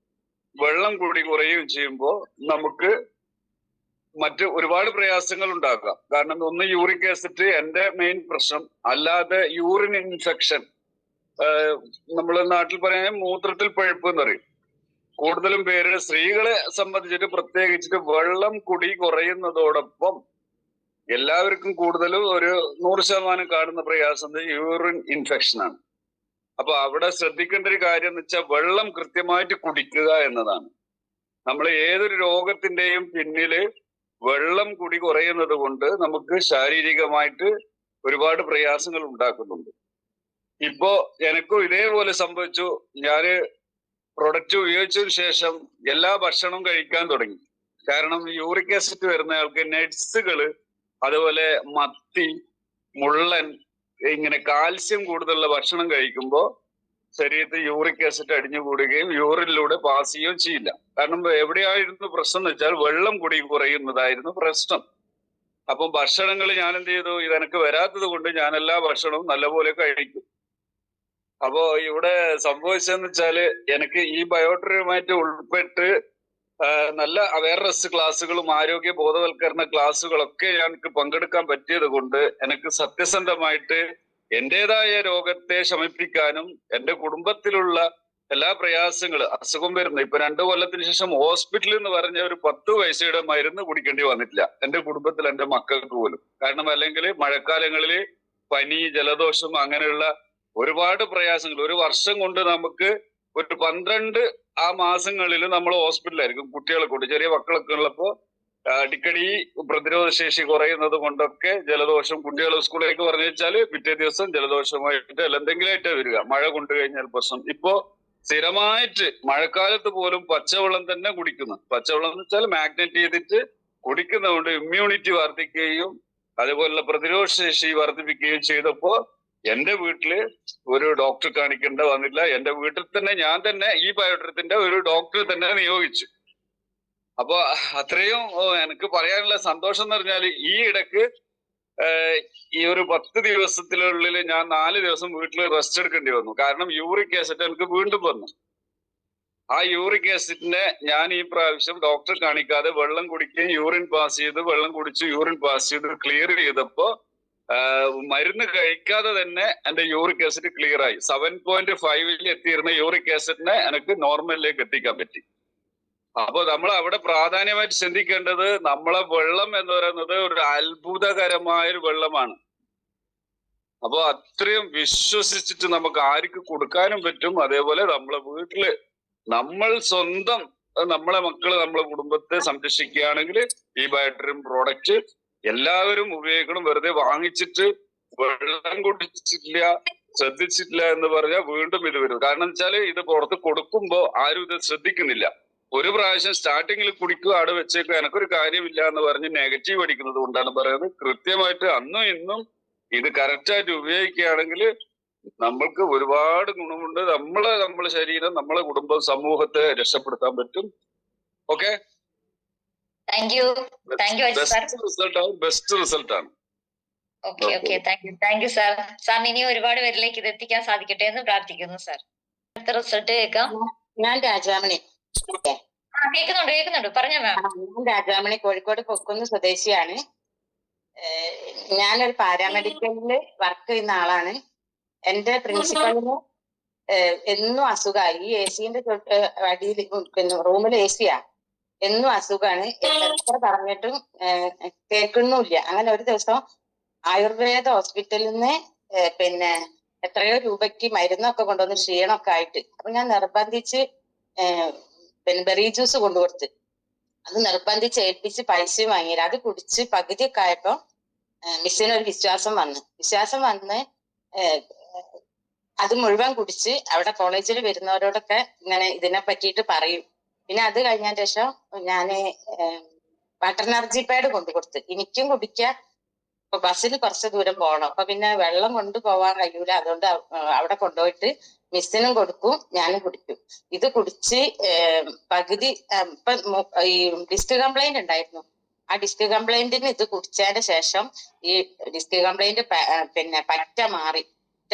വെള്ളം കൂടി കുറയുകയും ചെയ്യുമ്പോൾ നമുക്ക് മറ്റ് ഒരുപാട് പ്രയാസങ്ങൾ ഉണ്ടാക്കാം. കാരണം ഒന്ന് യൂറിക് ആസിഡ് എന്റെ മെയിൻ പ്രശ്നം, അല്ലാതെ യൂറിൻ ഇൻഫെക്ഷൻ, നമ്മളെ നാട്ടിൽ പറയാൻ മൂത്രത്തിൽ പഴുപ്പ് എന്ന് പറയും. കൂടുതലും പേര് സ്ത്രീകളെ സംബന്ധിച്ചിട്ട് പ്രത്യേകിച്ചിട്ട് വെള്ളം കുടി കുറയുന്നതോടൊപ്പം എല്ലാവർക്കും കൂടുതലും ഒരു 100% കാണുന്ന പ്രയാസം യൂറിൻ ഇൻഫെക്ഷൻ ആണ്. അപ്പൊ അവിടെ ശ്രദ്ധിക്കേണ്ട ഒരു കാര്യം എന്ന് വെച്ചാൽ വെള്ളം കൃത്യമായിട്ട് കുടിക്കുക എന്നതാണ്. നമ്മൾ ഏതൊരു രോഗത്തിന്റെയും പിന്നില് വെള്ളം കുടി കുറയുന്നത് കൊണ്ട് നമുക്ക് ശാരീരികമായിട്ട് ഒരുപാട് പ്രയാസങ്ങൾ ഉണ്ടാക്കുന്നുണ്ട്. ഇപ്പോ എനിക്കും ഇതേപോലെ സംഭവിച്ചു. ഞാന് പ്രൊഡക്റ്റ് ഉപയോഗിച്ചതിന് ശേഷം എല്ലാ ഭക്ഷണവും കഴിക്കാൻ തുടങ്ങി. കാരണം യൂറിക് ആസിഡ് വരുന്ന ആൾക്ക് നട്സുകള്, അതുപോലെ മത്തി, മുള്ളൻ, ഇങ്ങനെ കാൽസ്യം കൂടുതലുള്ള ഭക്ഷണം കഴിക്കുമ്പോൾ ശരീരത്തിൽ യൂറിക് ആസിഡ് അടിഞ്ഞുകൂടുകയും യൂറിനിലൂടെ പാസ് ചെയ്യുകയും ചെയ്യില്ല. കാരണം എവിടെയായിരുന്നു പ്രശ്നം എന്ന് വെച്ചാൽ വെള്ളം കുടി കുറയുന്നതായിരുന്നു പ്രശ്നം. അപ്പം ഭക്ഷണങ്ങൾ ഞാൻ എന്ത് ചെയ്തു, ഇതെനിക്ക് വരാത്തത് കൊണ്ട് ഞാൻ എല്ലാ ഭക്ഷണവും നല്ലപോലെ കഴിക്കും. അപ്പോ ഇവിടെ സംഭവിച്ചതെന്ന് വെച്ചാല് എനിക്ക് ഈ ബയോട്രിയുമായിട്ട് ഉൾപ്പെട്ട് നല്ല അവയർനെസ് ക്ലാസ്സുകളും ആരോഗ്യ ബോധവൽക്കരണ ക്ലാസ്സുകളൊക്കെ എനിക്ക് പങ്കെടുക്കാൻ പറ്റിയത് കൊണ്ട് എനിക്ക് സത്യസന്ധമായിട്ട് എന്റേതായ രോഗത്തെ ശമിപ്പിക്കാനും എന്റെ കുടുംബത്തിലുള്ള എല്ലാ പ്രയാസങ്ങളും അസുഖം വരുന്നു. ഇപ്പൊ 2 കൊല്ലത്തിന് ശേഷം ഹോസ്പിറ്റലിൽ എന്ന് പറഞ്ഞ ഒരു 10 പൈസയുടെ മരുന്ന് കുടിക്കേണ്ടി വന്നിട്ടില്ല എന്റെ കുടുംബത്തിൽ, എന്റെ മക്കൾക്ക് പോലും. കാരണം അല്ലെങ്കിൽ മഴക്കാലങ്ങളിൽ പനി, ജലദോഷം അങ്ങനെയുള്ള ഒരുപാട് പ്രയാസങ്ങൾ. ഒരു വർഷം കൊണ്ട് നമുക്ക് ഒരു 12 ആ മാസങ്ങളിൽ നമ്മൾ ഹോസ്പിറ്റലായിരിക്കും. കുട്ടികളെ കൊണ്ട്, ചെറിയ മക്കളൊക്കെ ഉള്ളപ്പോ അടിക്കടി പ്രതിരോധ ശേഷി കുറയുന്നത് കൊണ്ടൊക്കെ ജലദോഷം, കുട്ടികൾ സ്കൂളിലേക്ക് പറഞ്ഞു വെച്ചാല് പിറ്റേ ദിവസം ജലദോഷമായിട്ട് അല്ല എന്തെങ്കിലുമായിട്ട് വരിക. മഴ കൊണ്ടു കഴിഞ്ഞാൽ പ്രശ്നം. ഇപ്പോ സ്ഥിരമായിട്ട് മഴക്കാലത്ത് പോലും പച്ചവെള്ളം തന്നെ കുടിക്കുന്നു. പച്ചവെള്ളം എന്ന് വെച്ചാൽ മാഗ്നറ്റ് ചെയ്തിട്ട് കുടിക്കുന്നതുകൊണ്ട് ഇമ്മ്യൂണിറ്റി വർദ്ധിക്കുകയും അതുപോലുള്ള പ്രതിരോധ ശേഷി വർദ്ധിപ്പിക്കുകയും ചെയ്തപ്പോ എന്റെ വീട്ടില് ഒരു ഡോക്ടർ കാണിക്കേണ്ട വന്നില്ല. എന്റെ വീട്ടിൽ തന്നെ ഞാൻ തന്നെ ഈ ബയോട്രിത്തിന്റെ ഒരു ഡോക്ടറെ തന്നെ നിയോഗിച്ചു. അപ്പൊ അത്രയും എനിക്ക് പറയാനുള്ള സന്തോഷം എന്ന് പറഞ്ഞാല് ഈ ഇടക്ക് ഈ ഒരു 10 ദിവസത്തിനുള്ളിൽ ഞാൻ 4 ദിവസം വീട്ടിൽ റെസ്റ്റ് എടുക്കേണ്ടി വന്നു. കാരണം യൂറിക് ആസിഡ് എനിക്ക് വീണ്ടും വന്നു. ആ യൂറിക് ആസിഡിനെ ഞാൻ ഈ പ്രാവശ്യം ഡോക്ടറെ കാണിക്കാതെ വെള്ളം കുടിക്കുകയും യൂറിൻ പാസ് ചെയ്ത് വെള്ളം കുടിച്ച് യൂറിൻ പാസ് ചെയ്ത് ക്ലിയർ ചെയ്തപ്പോ മരുന്ന് കഴിക്കാതെ തന്നെ എന്റെ യൂറിക് ആസിഡ് ക്ലിയർ ആയി. 7.5 എത്തിയിരുന്ന യൂറിക് ആസിഡിനെ എനിക്ക് നോർമലിലേക്ക് എത്തിക്കാൻ പറ്റി. അപ്പൊ നമ്മൾ അവിടെ പ്രാധാന്യമായിട്ട് ചിന്തിക്കേണ്ടത് നമ്മളെ വെള്ളം എന്ന് പറയുന്നത് ഒരു അത്ഭുതകരമായ ഒരു വെള്ളമാണ്. അപ്പൊ അത്രയും വിശ്വസിച്ചിട്ട് നമുക്ക് ആർക്ക് കൊടുക്കാനും പറ്റും. അതേപോലെ നമ്മളെ വീട്ടില് നമ്മൾ സ്വന്തം നമ്മളെ മക്കള് നമ്മളെ കുടുംബത്തെ സംരക്ഷിക്കുകയാണെങ്കിൽ ഈ ബയോട്രിയം പ്രോഡക്റ്റ് എല്ലാവരും ഉപയോഗിക്കണം. വെറുതെ വാങ്ങിച്ചിട്ട് വെള്ളം കുടിച്ചിട്ടില്ല, ശ്രദ്ധിച്ചിട്ടില്ല എന്ന് പറഞ്ഞാൽ വീണ്ടും ഇത് വരും. കാരണം വെച്ചാല് ഇത് പുറത്ത് കൊടുക്കുമ്പോ ആരും ഇത് ശ്രദ്ധിക്കുന്നില്ല. ഒരു പ്രാവശ്യം സ്റ്റാർട്ടിങ്ങിൽ കുടിക്കുക, അവിടെ വെച്ചേക്കുക, എനക്കൊരു കാര്യമില്ല എന്ന് പറഞ്ഞ് നെഗറ്റീവ് അടിക്കുന്നത് കൊണ്ടാണ് പറയുന്നത്. കൃത്യമായിട്ട് അന്നും ഇന്നും ഇത് കറക്റ്റായിട്ട് ഉപയോഗിക്കുകയാണെങ്കിൽ നമ്മൾക്ക് ഒരുപാട് ഗുണമുണ്ട്. നമ്മളെ ശരീരം, നമ്മളെ കുടുംബം, സമൂഹത്തെ രക്ഷപ്പെടുത്താൻ പറ്റും. Okay, thank you sir. Best result ആണ്. Okay thank you sir. സാറിന് ഇനി ഒരുപാട് പേരിലേക്ക് ഇത് എത്തിക്കാൻ സാധിക്കട്ടെ എന്ന് പ്രാർത്ഥിക്കുന്നു സാർ. അടുത്ത റിസൾട്ട് കേൾക്കാം. ഞാൻ രാജാമണി. കേൾക്കുന്നുണ്ട് പറഞ്ഞോ മാം. ഞാൻ രാജാമണി, കോഴിക്കോട് കൊക്കുന്ന് സ്വദേശിയാണ്. ഞാനൊരു പാരാമെഡിക്കലില് വർക്ക് ചെയ്യുന്ന ആളാണ്. എന്റെ പ്രിൻസിപ്പലിന് എന്നും അസുഖമായി. ഈ AC-ന്റെ അടിയിൽ പിന്നെ റൂമിൽ AC-യാ, എന്നും അസുഖമാണ്. എത്ര പറഞ്ഞിട്ടും കേൾക്കുന്നില്ല. അങ്ങനെ ഒരു ദിവസം ആയുർവേദ ഹോസ്പിറ്റലിൽ നിന്ന് പിന്നെ എത്രയോ രൂപയ്ക്ക് മരുന്നൊക്കെ കൊണ്ടുവന്ന് ക്ഷീണമൊക്കെ ആയിട്ട്. അപ്പൊ ഞാൻ നിർബന്ധിച്ച് പിന്നെ ബെറി ജ്യൂസ് കൊണ്ടുകൊടുത്ത്, അത് നിർബന്ധിച്ച് ഏൽപ്പിച്ച് പൈസയും വാങ്ങിയില്ല. അത് കുടിച്ച് പകുതിയൊക്കെ ആയപ്പോ മിസ്സിന് ഒരു വിശ്വാസം വന്ന് അത് മുഴുവൻ കുടിച്ച് അവിടെ കോളേജിൽ വരുന്നവരോടൊക്കെ ഇങ്ങനെ ഇതിനെ പറ്റിയിട്ട് പറയും. പിന്നെ അത് കഴിഞ്ഞതിന് ശേഷം ഞാന് വാട്ടർ എനർജി പാഡ് കൊണ്ടുകൊടുത്ത്, എനിക്കും കുടിക്കാൻ. ഇപ്പൊ ബസ്സിൽ കുറച്ച് ദൂരം പോകണം, അപ്പൊ പിന്നെ വെള്ളം കൊണ്ടുപോകാൻ കഴിയൂല. അതുകൊണ്ട് അവിടെ കൊണ്ടുപോയിട്ട് മിസ്സിനും കൊടുക്കും, ഞാനും കുടിക്കും. ഇത് കുടിച്ച് പകുതി ഇപ്പൊ ഈ ഡിസ്ക് കംപ്ലൈന്റ് ഉണ്ടായിരുന്നു. ആ ഡിസ്ക് കംപ്ലൈന്റിന് ഇത് കുടിച്ചതിന് ശേഷം ഈ ഡിസ്ക് കംപ്ലൈന്റ് പിന്നെ പറ്റ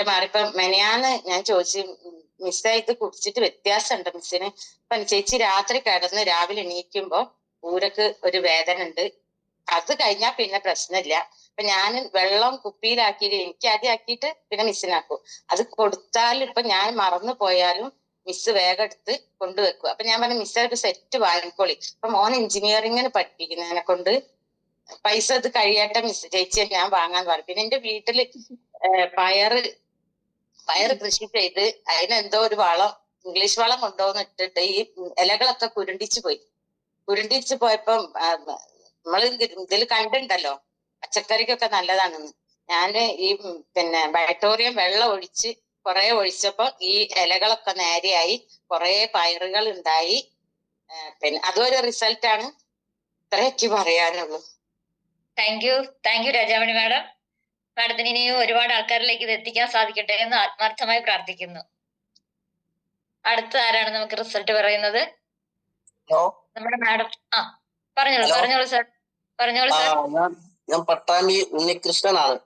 മാറിപ്പോ മെനയാന്ന് ഞാൻ ചോദിച്ചു, മിസ്സേ ഇത് കുടിച്ചിട്ട് വ്യത്യാസമുണ്ട് മിസ്സിന്? അപ്പൊ ചേച്ചി രാത്രി കിടന്ന് രാവിലെ എണീക്കുമ്പോ ഊരക്ക് ഒരു വേദന ഉണ്ട്. അത് കഴിഞ്ഞാൽ പിന്നെ പ്രശ്നമില്ല. അപ്പൊ ഞാൻ വെള്ളം കുപ്പിയിലാക്കിയിട്ട് എനിക്ക് ആദ്യം ആക്കിയിട്ട് പിന്നെ മിസ്സിനാക്കും. അത് കൊടുത്താൽ ഇപ്പൊ ഞാൻ മറന്നു പോയാലും മിസ് വേഗം എടുത്ത് കൊണ്ടുവെക്കും. അപ്പൊ ഞാൻ പറഞ്ഞു, മിസ്സേ ഒരു സെറ്റ് വാങ്ങിക്കോളി. അപ്പൊ മോൻ എഞ്ചിനീയറിങ്ങിന് പഠിപ്പിക്കുന്നതിനെ കൊണ്ട് പൈസ ഇത് കഴിയട്ടെ മിസ്, ചേച്ചിയെ ഞാൻ വാങ്ങാൻ പറഞ്ഞു. പിന്നെ എന്റെ വീട്ടില് പയറ് കൃഷി ചെയ്ത് അതിനെന്തോ ഒരു വളം, ഇംഗ്ലീഷ് വളം കൊണ്ടുവന്ന് ഇട്ടിട്ട് ഈ ഇലകളൊക്കെ കുരുണ്ടിച്ചു പോയപ്പം നമ്മള് ഇതിൽ കണ്ടുണ്ടല്ലോ പച്ചക്കറിക്കൊക്കെ നല്ലതാണെന്ന്. ഞാന് ഈ ബയോട്ടോറിയം വെള്ളം ഒഴിച്ച് കുറെ ഒഴിച്ചപ്പോ ഈ ഇലകളൊക്കെ നേരെയായി, കുറെ പയറുകൾ ഉണ്ടായി. പിന്നെ അതൊരു റിസൾട്ടാണ്. ഇത്രയൊക്കെ പറയാനുള്ളൂ. Thank you Rajamani madam. മാഡത്തിന് ഇനിയും ഒരുപാട് ആൾക്കാരിലേക്ക് ഇത് എത്തിക്കാൻ സാധിക്കട്ടെ എന്ന് ആത്മാർത്ഥമായി പ്രാർത്ഥിക്കുന്നു. അടുത്ത ആരാണ് നമുക്ക് റിസൾട്ട് പറയുന്നത്? നമ്മുടെ മാഡം. പറഞ്ഞോളൂ സാർ. ഞാൻ പട്ടാമ്പി ഉണ്ണികൃഷ്ണനാണ്.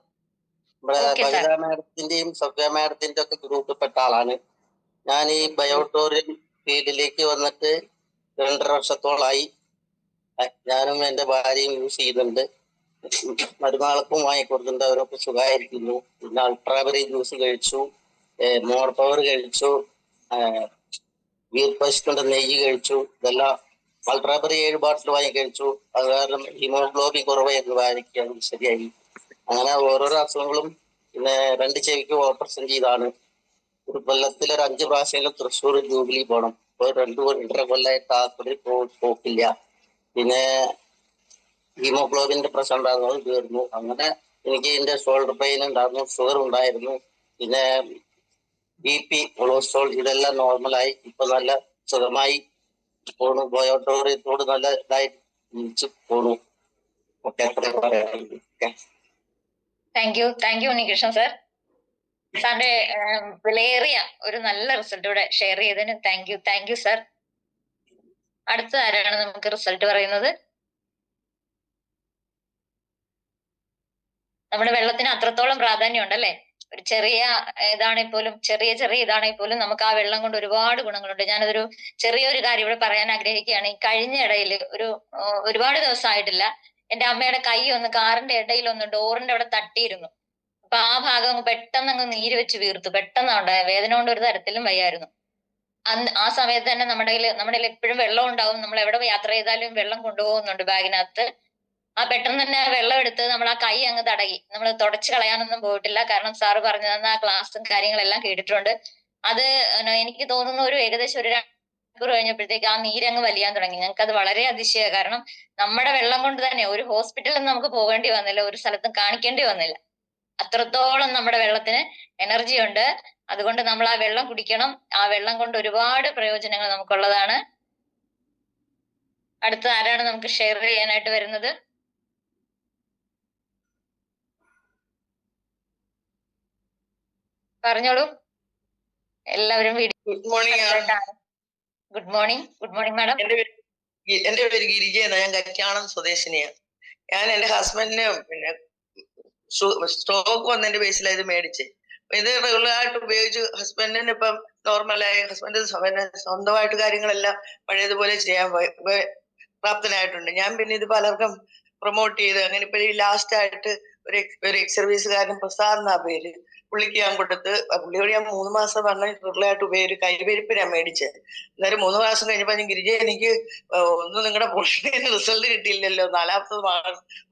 ഇവിടെ Okay, sir. ബൈര മാഡത്തിന്റെയും സവ്യ മാഡത്തിന്റെ ഒക്കെ ഗ്രൂപ്പിൽപ്പെട്ട ആളാണ്. ഞാൻ ഈ ബയോട്ടോറിയം ഫീൽഡിലേക്ക് വന്നിട്ട് 2.5 വർഷത്തോളായി. ഞാനും എന്റെ ഭാര്യയും യൂസ് ചെയ്യുന്നുണ്ട്. മരുമകൾക്കും വാങ്ങിക്കൊടുത്തിട്ടുണ്ട്. അവരൊക്കെ സുഖമായിരിക്കുന്നു. പിന്നെ അൾട്രാബറി ജ്യൂസ് കഴിച്ചു, മോർ പവർ കഴിച്ചു, വീർ പശുക്കളുടെ നെയ്യ് കഴിച്ചു. ഇതെല്ലാം അൾട്രാബറി 7 ബോട്ടിൽ വാങ്ങി കഴിച്ചു. അത് കാരണം ഹീമോഗ്ലോബിൻ കുറവായിരുന്നു, വാങ്ങിക്കാൻ ശരിയായി. അങ്ങനെ ഓരോരോ അസുഖങ്ങളും. പിന്നെ 2 ചെവിക്ക് ഓപ്പറേഷൻ ചെയ്താണ്. ഒരു കൊല്ലത്തിൽ ഒരു 5 പ്രാവശ്യമെങ്കിലും തൃശ്ശൂർ ജൂബിലി പോകണം. ഇപ്പോൾ 2.5 കൊല്ലമായിട്ട് ആസ്പത്രി പോക്കില്ല. പിന്നെ ഹീമോഗ്ലോബിന്റെ പ്രശ്നം ഉണ്ടായിരുന്നു, അത് തീർന്നു. അങ്ങനെ എനിക്ക് എന്റെ ഷോൾഡർ പെയിൻ ഉണ്ടായിരുന്നു, ഷുഗർ ഉണ്ടായിരുന്നു, പിന്നെ BP, കൊളസ്ട്രോൾ ഇതെല്ലാം നോർമലായി. ഇപ്പൊ നല്ല സുഖമായി പോണു. ബയോട്ടോറിയത്തോട് നല്ല ഇതായി ജീവിച്ചു പോണു. ഒക്കെ അത്ര പറയാനുള്ളൂ. Thank you Unnikrishnan sir. സാറിന്റെ വിലയേറിയ ഒരു നല്ല റിസൾട്ട് ഇവിടെ ഷെയർ ചെയ്തതിന് താങ്ക് യു സാർ. അടുത്ത ആരാണ് നമുക്ക് റിസൾട്ട് പറയുന്നത്? നമ്മുടെ വെള്ളത്തിന് അത്രത്തോളം പ്രാധാന്യം ഉണ്ടല്ലേ. ഒരു ചെറിയ ഇതാണെങ്കിൽ പോലും നമുക്ക് ആ വെള്ളം കൊണ്ട് ഒരുപാട് ഗുണങ്ങളുണ്ട്. ഞാനതൊരു ചെറിയൊരു കാര്യം ഇവിടെ പറയാൻ ആഗ്രഹിക്കുകയാണ്. ഈ കഴിഞ്ഞ ഇടയിൽ ഒരുപാട് ദിവസമായിട്ടില്ല, എന്റെ അമ്മയുടെ കൈ ഒന്ന് കാറിന്റെ ഇടയിലൊന്ന് ഡോറിന്റെ അവിടെ തട്ടിയിരുന്നു. അപ്പൊ ആ ഭാഗം പെട്ടെന്ന് അങ്ങ് നീര് വെച്ച് വീർത്തു. പെട്ടെന്നാണ് ഉണ്ടായ വേദന കൊണ്ട് ഒരു തരത്തിലും വയ്യായിരുന്നു. ആ സമയത്ത് തന്നെ നമ്മുടെ കയ്യിൽ എപ്പോഴും വെള്ളം ഉണ്ടാവും. നമ്മൾ എവിടെ യാത്ര ചെയ്താലും വെള്ളം കൊണ്ടുപോകുന്നുണ്ട് ബാഗിനകത്ത്. പെട്ടെന്ന് തന്നെ വെള്ളം എടുത്ത് നമ്മൾ ആ കൈ അങ്ങ് തടകി. നമ്മൾ തുടച്ചു കളയാനൊന്നും പോയിട്ടില്ല. കാരണം സാറ് പറഞ്ഞു തന്ന ആ ക്ലാസ്സും കാര്യങ്ങളെല്ലാം കേട്ടിട്ടുണ്ട്. അത് എനിക്ക് തോന്നുന്നു ഏകദേശം ഒരു 2 മണിക്കൂർ കഴിഞ്ഞപ്പോഴത്തേക്ക് ആ നീരങ്ങ് വലിയാൻ തുടങ്ങി. ഞങ്ങൾക്ക് അത് വളരെ അതിശയമാണ്. കാരണം നമ്മുടെ വെള്ളം കൊണ്ട് തന്നെ ഒരു ഹോസ്പിറ്റലിൽ നമുക്ക് പോകേണ്ടി വന്നില്ല, ഒരു സ്ഥലത്തും കാണിക്കേണ്ടി വന്നില്ല. അത്രത്തോളം നമ്മുടെ വെള്ളത്തിന് എനർജി ഉണ്ട്. അതുകൊണ്ട് നമ്മൾ ആ വെള്ളം കുടിക്കണം. ആ വെള്ളം കൊണ്ട് ഒരുപാട് പ്രയോജനങ്ങൾ നമുക്കുള്ളതാണ്. അടുത്ത ആരാണ് നമുക്ക് ഷെയർ ചെയ്യാനായിട്ട് വരുന്നത്? പറഞ്ഞോളൂ എല്ലാവരും. Good morning. Good morning madam. എന്റെ പേര് ഗിരിജ എന്നാ. ഞാൻ കറ്റാണം സ്വദേശിനിയാണ്. ഞാൻ എന്റെ ഹസ്ബൻഡിന് പിന്നെ സ്ട്രോക്ക് വന്നതിന്റെ ബേസിലാണ് ഇത് മേടിച്ചത്. ഇത് റെഗുലർ ആയിട്ട് ഉപയോഗിച്ച് ഹസ്ബൻഡിന് ഇപ്പം നോർമലായി. ഹസ്ബൻഡ് സ്വന്തമായിട്ട് കാര്യങ്ങളെല്ലാം പഴയതുപോലെ ചെയ്യാൻ പ്രാപ്തനായിട്ടുണ്ട്. ഞാൻ പിന്നെ ഇത് പലർക്കും പ്രൊമോട്ട് ചെയ്ത് അങ്ങനെ ഇപ്പൊ ഈ ലാസ്റ്റ് ആയിട്ട് ഒരു എക്സ് സർവീസുകാരൻ പ്രസാദ് എന്നാ പേര്, പുള്ളിക്ക് ഞാൻ കൊടുത്ത്. പുള്ളിയോട് ഞാൻ 3 മാസം റെഗുലറായിട്ട് ഉപയോഗിച്ച് കൈവരിപ്പിനാണ് മേടിച്ചത്. എന്നാലും 3 മാസം കഴിഞ്ഞപ്പോ ഞാൻ ഗിരിജ എനിക്ക് ഒന്നും നിങ്ങളുടെ പുള്ളിന് റിസൾട്ട് കിട്ടിയില്ലല്ലോ. 4ാമത്തെ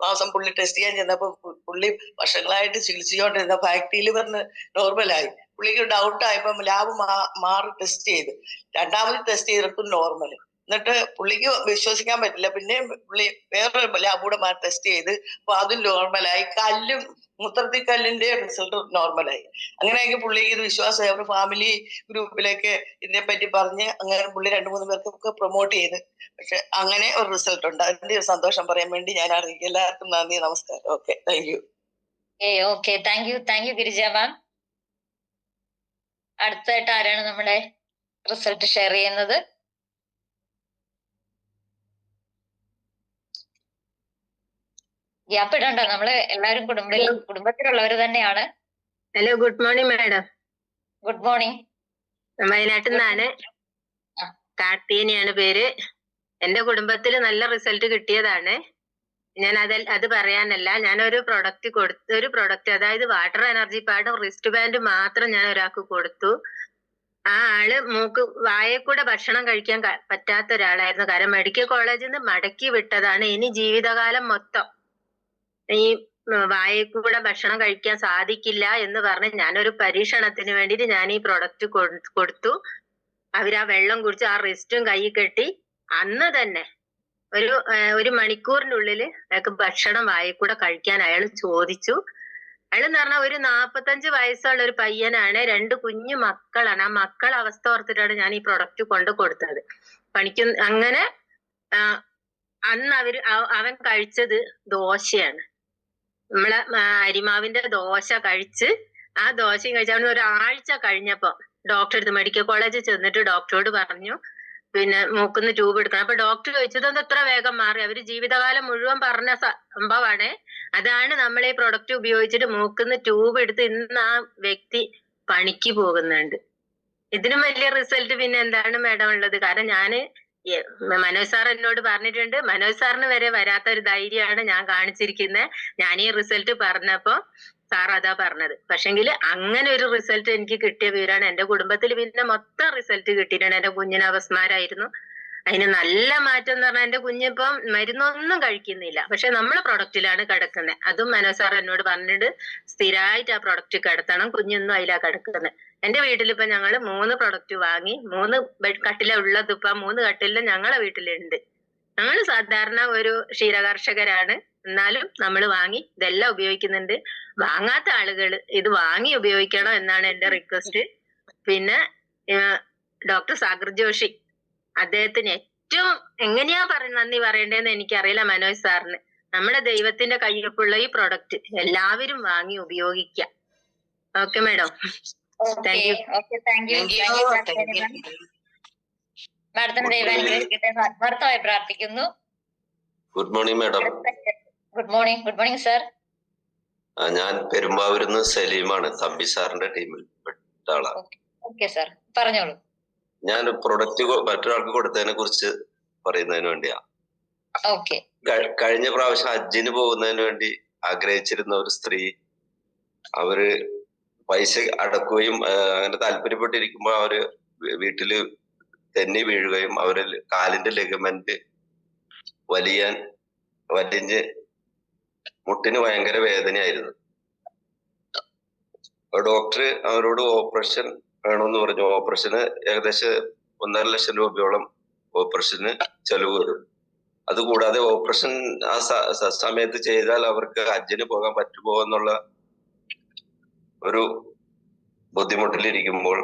മാസം പുള്ളി ടെസ്റ്റ് ചെയ്യാൻ ചെന്നപ്പോ പുള്ളി വർഷങ്ങളായിട്ട് ചികിത്സിച്ചോണ്ടിരുന്ന ഫാറ്റി ലിവറിന് നോർമലായി. പുള്ളിക്ക് ഡൗട്ട് ആയപ്പോ ലാബ് മാറി ടെസ്റ്റ് ചെയ്ത് 2ാമത് ടെസ്റ്റ് ചെയ്തിട്ടും നോർമൽ. എന്നിട്ട് പുള്ളിക്ക് വിശ്വസിക്കാൻ പറ്റില്ല. പിന്നെ പുള്ളി വേറൊരു ലാബൂടെ മാറി ടെസ്റ്റ് ചെയ്ത് അപ്പൊ അതും നോർമലായി. മൂത്രത്തിൽ കല്ലിന്റെ റിസൾട്ട് നോർമലായി. അങ്ങനെയെങ്കിൽ പുള്ളിക്ക് ഇത് വിശ്വാസമായി. അവരുടെ ഫാമിലി ഗ്രൂപ്പിലേക്ക് ഇതിനെപ്പറ്റി പറഞ്ഞ് അങ്ങനെ പുള്ളി 2-3 പേർക്കൊക്കെ പ്രൊമോട്ട് ചെയ്ത്. പക്ഷെ അങ്ങനെ ഒരു റിസൾട്ട് ഉണ്ട്. അതിന്റെ ഒരു സന്തോഷം പറയാൻ വേണ്ടി ഞാൻ അറിയിക്കും. എല്ലാവർക്കും നന്ദി, നമസ്കാരം. Okay, thank you. Okay, thank you Girija ma'am. അടുത്തായിട്ട് ആരാണ് നമ്മുടെ റിസൾട്ട് ഷെയർ ചെയ്യുന്നത്? ഗ്യാപ്പ് ഇടണ്ട, നമ്മള് എല്ലാവരും കുടുംബത്തിലുള്ളവർ തന്നെയാണ്. Hello, good morning madam. Good morning. വയനാട്ടിൽ നിന്നാണ്. കാർത്തിയനെയാണ് പേര്. എന്റെ കുടുംബത്തിൽ നല്ല റിസൾട്ട് കിട്ടിയതാണ്. ഞാൻ അത് പറയാനല്ല, ഞാൻ ഒരു പ്രൊഡക്റ്റ് അതായത് വാട്ടർ എനർജി പാഡും റിസ്റ്റ് ബാൻഡും മാത്രം ഞാൻ ഒരാൾക്ക് കൊടുത്തു. ആ ആള് വായക്കൂടെ ഭക്ഷണം കഴിക്കാൻ പറ്റാത്ത ഒരാളായിരുന്നു. കാരണം മെഡിക്കൽ കോളേജിൽ നിന്ന് മടക്കി വിട്ടതാണ്. ഇനി ജീവിതകാലം മൊത്തം ഈ വായക്കൂടെ ഭക്ഷണം കഴിക്കാൻ സാധിക്കില്ല എന്ന് പറഞ്ഞ് ഞാനൊരു പരീക്ഷണത്തിന് വേണ്ടിയിട്ട് ഞാൻ ഈ പ്രൊഡക്റ്റ് കൊടുത്തു. അവര് ആ വെള്ളം കുടിച്ച് ആ റിസ്റ്റും കൈ കെട്ടി അന്ന് തന്നെ ഒരു മണിക്കൂറിനുള്ളിൽ അയാൾക്ക് ഭക്ഷണം വായക്കൂടെ കഴിക്കാൻ അയാൾ ചോദിച്ചു. അയാളെന്ന് പറഞ്ഞാൽ ഒരു 45 വയസ്സുള്ള ഒരു പയ്യനാണ്, 2 കുഞ്ഞു മക്കളാണ്. ആ മക്കളെ അവസ്ഥ ഓർത്തിട്ടാണ് ഞാൻ ഈ പ്രൊഡക്റ്റ് കൊണ്ട് കൊടുത്തത്. അങ്ങനെ അന്ന് അവൻ കഴിച്ചത് ദോശയാണ്. നമ്മളെ അരിമാവിന്റെ ദോശ കഴിച്ച്, ആ ദോശയും കഴിച്ച് അവന് ഒരാഴ്ച കഴിഞ്ഞപ്പോ ഡോക്ടർ അടുത്ത് മെഡിക്കൽ കോളേജിൽ ചെന്നിട്ട് ഡോക്ടറോട് പറഞ്ഞു, പിന്നെ മൂക്കുന്ന് ട്യൂബ് എടുക്കണം. അപ്പൊ ഡോക്ടർ ചോദിച്ചത് എന്താ ഇത്ര വേഗം മാറി? അവര് ജീവിതകാലം മുഴുവൻ പറഞ്ഞ സംഭവമാണ്. അതാണ് നമ്മൾ ഈ പ്രൊഡക്റ്റ് ഉപയോഗിച്ചിട്ട് മൂക്കുന്ന് ട്യൂബ് എടുത്ത് ഇന്ന് ആ വ്യക്തി പണിക്ക് പോകുന്നുണ്ട്. ഇതിനും വലിയ റിസൾട്ട് പിന്നെ എന്താണ് മാഡം ഉള്ളത്? കാരണം ഞാന് മനോജ് സാർ എന്നോട് പറഞ്ഞിട്ടുണ്ട്, മനോജ് സാറിന് വരെ വരാത്ത ഒരു ധൈര്യമാണ് ഞാൻ കാണിച്ചിരിക്കുന്നത്. ഞാൻ ഈ റിസൾട്ട് പറഞ്ഞപ്പോ സാർ അതാ പറഞ്ഞത്. പക്ഷെങ്കിൽ അങ്ങനെ ഒരു റിസൾട്ട് എനിക്ക് കിട്ടിയ വിവരമാണ്. എന്റെ കുടുംബത്തിൽ പിന്നെ മൊത്തം റിസൾട്ട് കിട്ടിയിട്ടുണ്ട്. എന്റെ കുഞ്ഞിന് അപസ്മാരായിരുന്നു. അതിന് നല്ല മാറ്റം എന്ന് പറഞ്ഞാൽ എന്റെ കുഞ്ഞിപ്പം മരുന്നൊന്നും കഴിക്കുന്നില്ല. പക്ഷെ നമ്മളെ പ്രൊഡക്റ്റിലാണ് കിടക്കുന്നത്. അതും മനോജ് സാർ എന്നോട് പറഞ്ഞിട്ട് സ്ഥിരമായിട്ട് ആ പ്രൊഡക്റ്റ് കിടത്തണം, കുഞ്ഞൊന്നും അതിലാ കിടക്കുന്നത്. എന്റെ വീട്ടിലിപ്പോ ഞങ്ങള് 3 പ്രൊഡക്റ്റ് വാങ്ങി, 3 ബെഡ് കട്ടില ഉള്ളത് ഇപ്പൊ 3 കട്ടില ഞങ്ങളെ വീട്ടിലുണ്ട്. ഞങ്ങൾ സാധാരണ ഒരു ക്ഷീരകർഷകരാണ്, എന്നാലും നമ്മൾ വാങ്ങി ഇതെല്ലാം ഉപയോഗിക്കുന്നുണ്ട്. വാങ്ങാത്ത ആളുകൾ ഇത് വാങ്ങി ഉപയോഗിക്കണം എന്നാണ് എന്റെ റിക്വസ്റ്റ്. പിന്നെ ഡോക്ടർ സാഗർ ജോഷി, അദ്ദേഹത്തിന് ഏറ്റവും എങ്ങനെയാ നന്ദി പറയേണ്ടതെന്ന് എനിക്കറിയില്ല. മനോജ് സാറിന് നമ്മുടെ ദൈവത്തിന്റെ കയ്യൊപ്പുള്ള ഈ പ്രൊഡക്റ്റ് എല്ലാവരും വാങ്ങി ഉപയോഗിക്കാം. Okay madam, thank you. മാഡത്തിന് ദൈവം അനുഗ്രഹിക്കട്ടെ എന്ന് ആത്മാർത്ഥമായി പ്രാർത്ഥിക്കുന്നു. Good morning madam. Good morning sir. ഞാൻ പെരുമ്പാവൂരിന്ന് സലീമാണ്, തമ്പി സാറിന്റെ ടീമിൽ പെട്ട ആളാണ്. ഓക്കെ സർ, പറഞ്ഞോളൂ. ഞാൻ പ്രൊഡക്റ്റ് മറ്റൊരാൾക്ക് കൊടുത്തതിനെ കുറിച്ച് പറയുന്നതിന് വേണ്ടിയാ. ഓക്കെ. കഴിഞ്ഞ പ്രാവശ്യം ഹജ്ജിന് പോകുന്നതിന് വേണ്ടി ആഗ്രഹിച്ചിരുന്ന ഒരു സ്ത്രീ, അവര് പൈസ അടക്കുകയും അങ്ങനെ താല്പര്യപ്പെട്ടിരിക്കുമ്പോൾ അവര് വീട്ടില് തെന്നി വീഴുകയും അവര് കാലിന്റെ ലെഗമെന്റ് വലിഞ്ഞ് മുട്ടിന് ഭയങ്കര വേദനയായിരുന്നു. ഡോക്ടർ അവരോട് ഓപ്പറേഷൻ വേണമെന്ന് പറഞ്ഞു. ഓപ്പറേഷന് ഏകദേശം 1.5 ലക്ഷം രൂപയോളം ഓപ്പറേഷന് ചെലവ് വരും. അതുകൂടാതെ ഓപ്പറേഷൻ ആ സമയത്ത് ചെയ്താൽ അവർക്ക് ഹജ്ജിന് പോകാൻ പറ്റുമോ എന്നുള്ള ഒരു ബുദ്ധിമുട്ടിലിരിക്കുമ്പോൾ,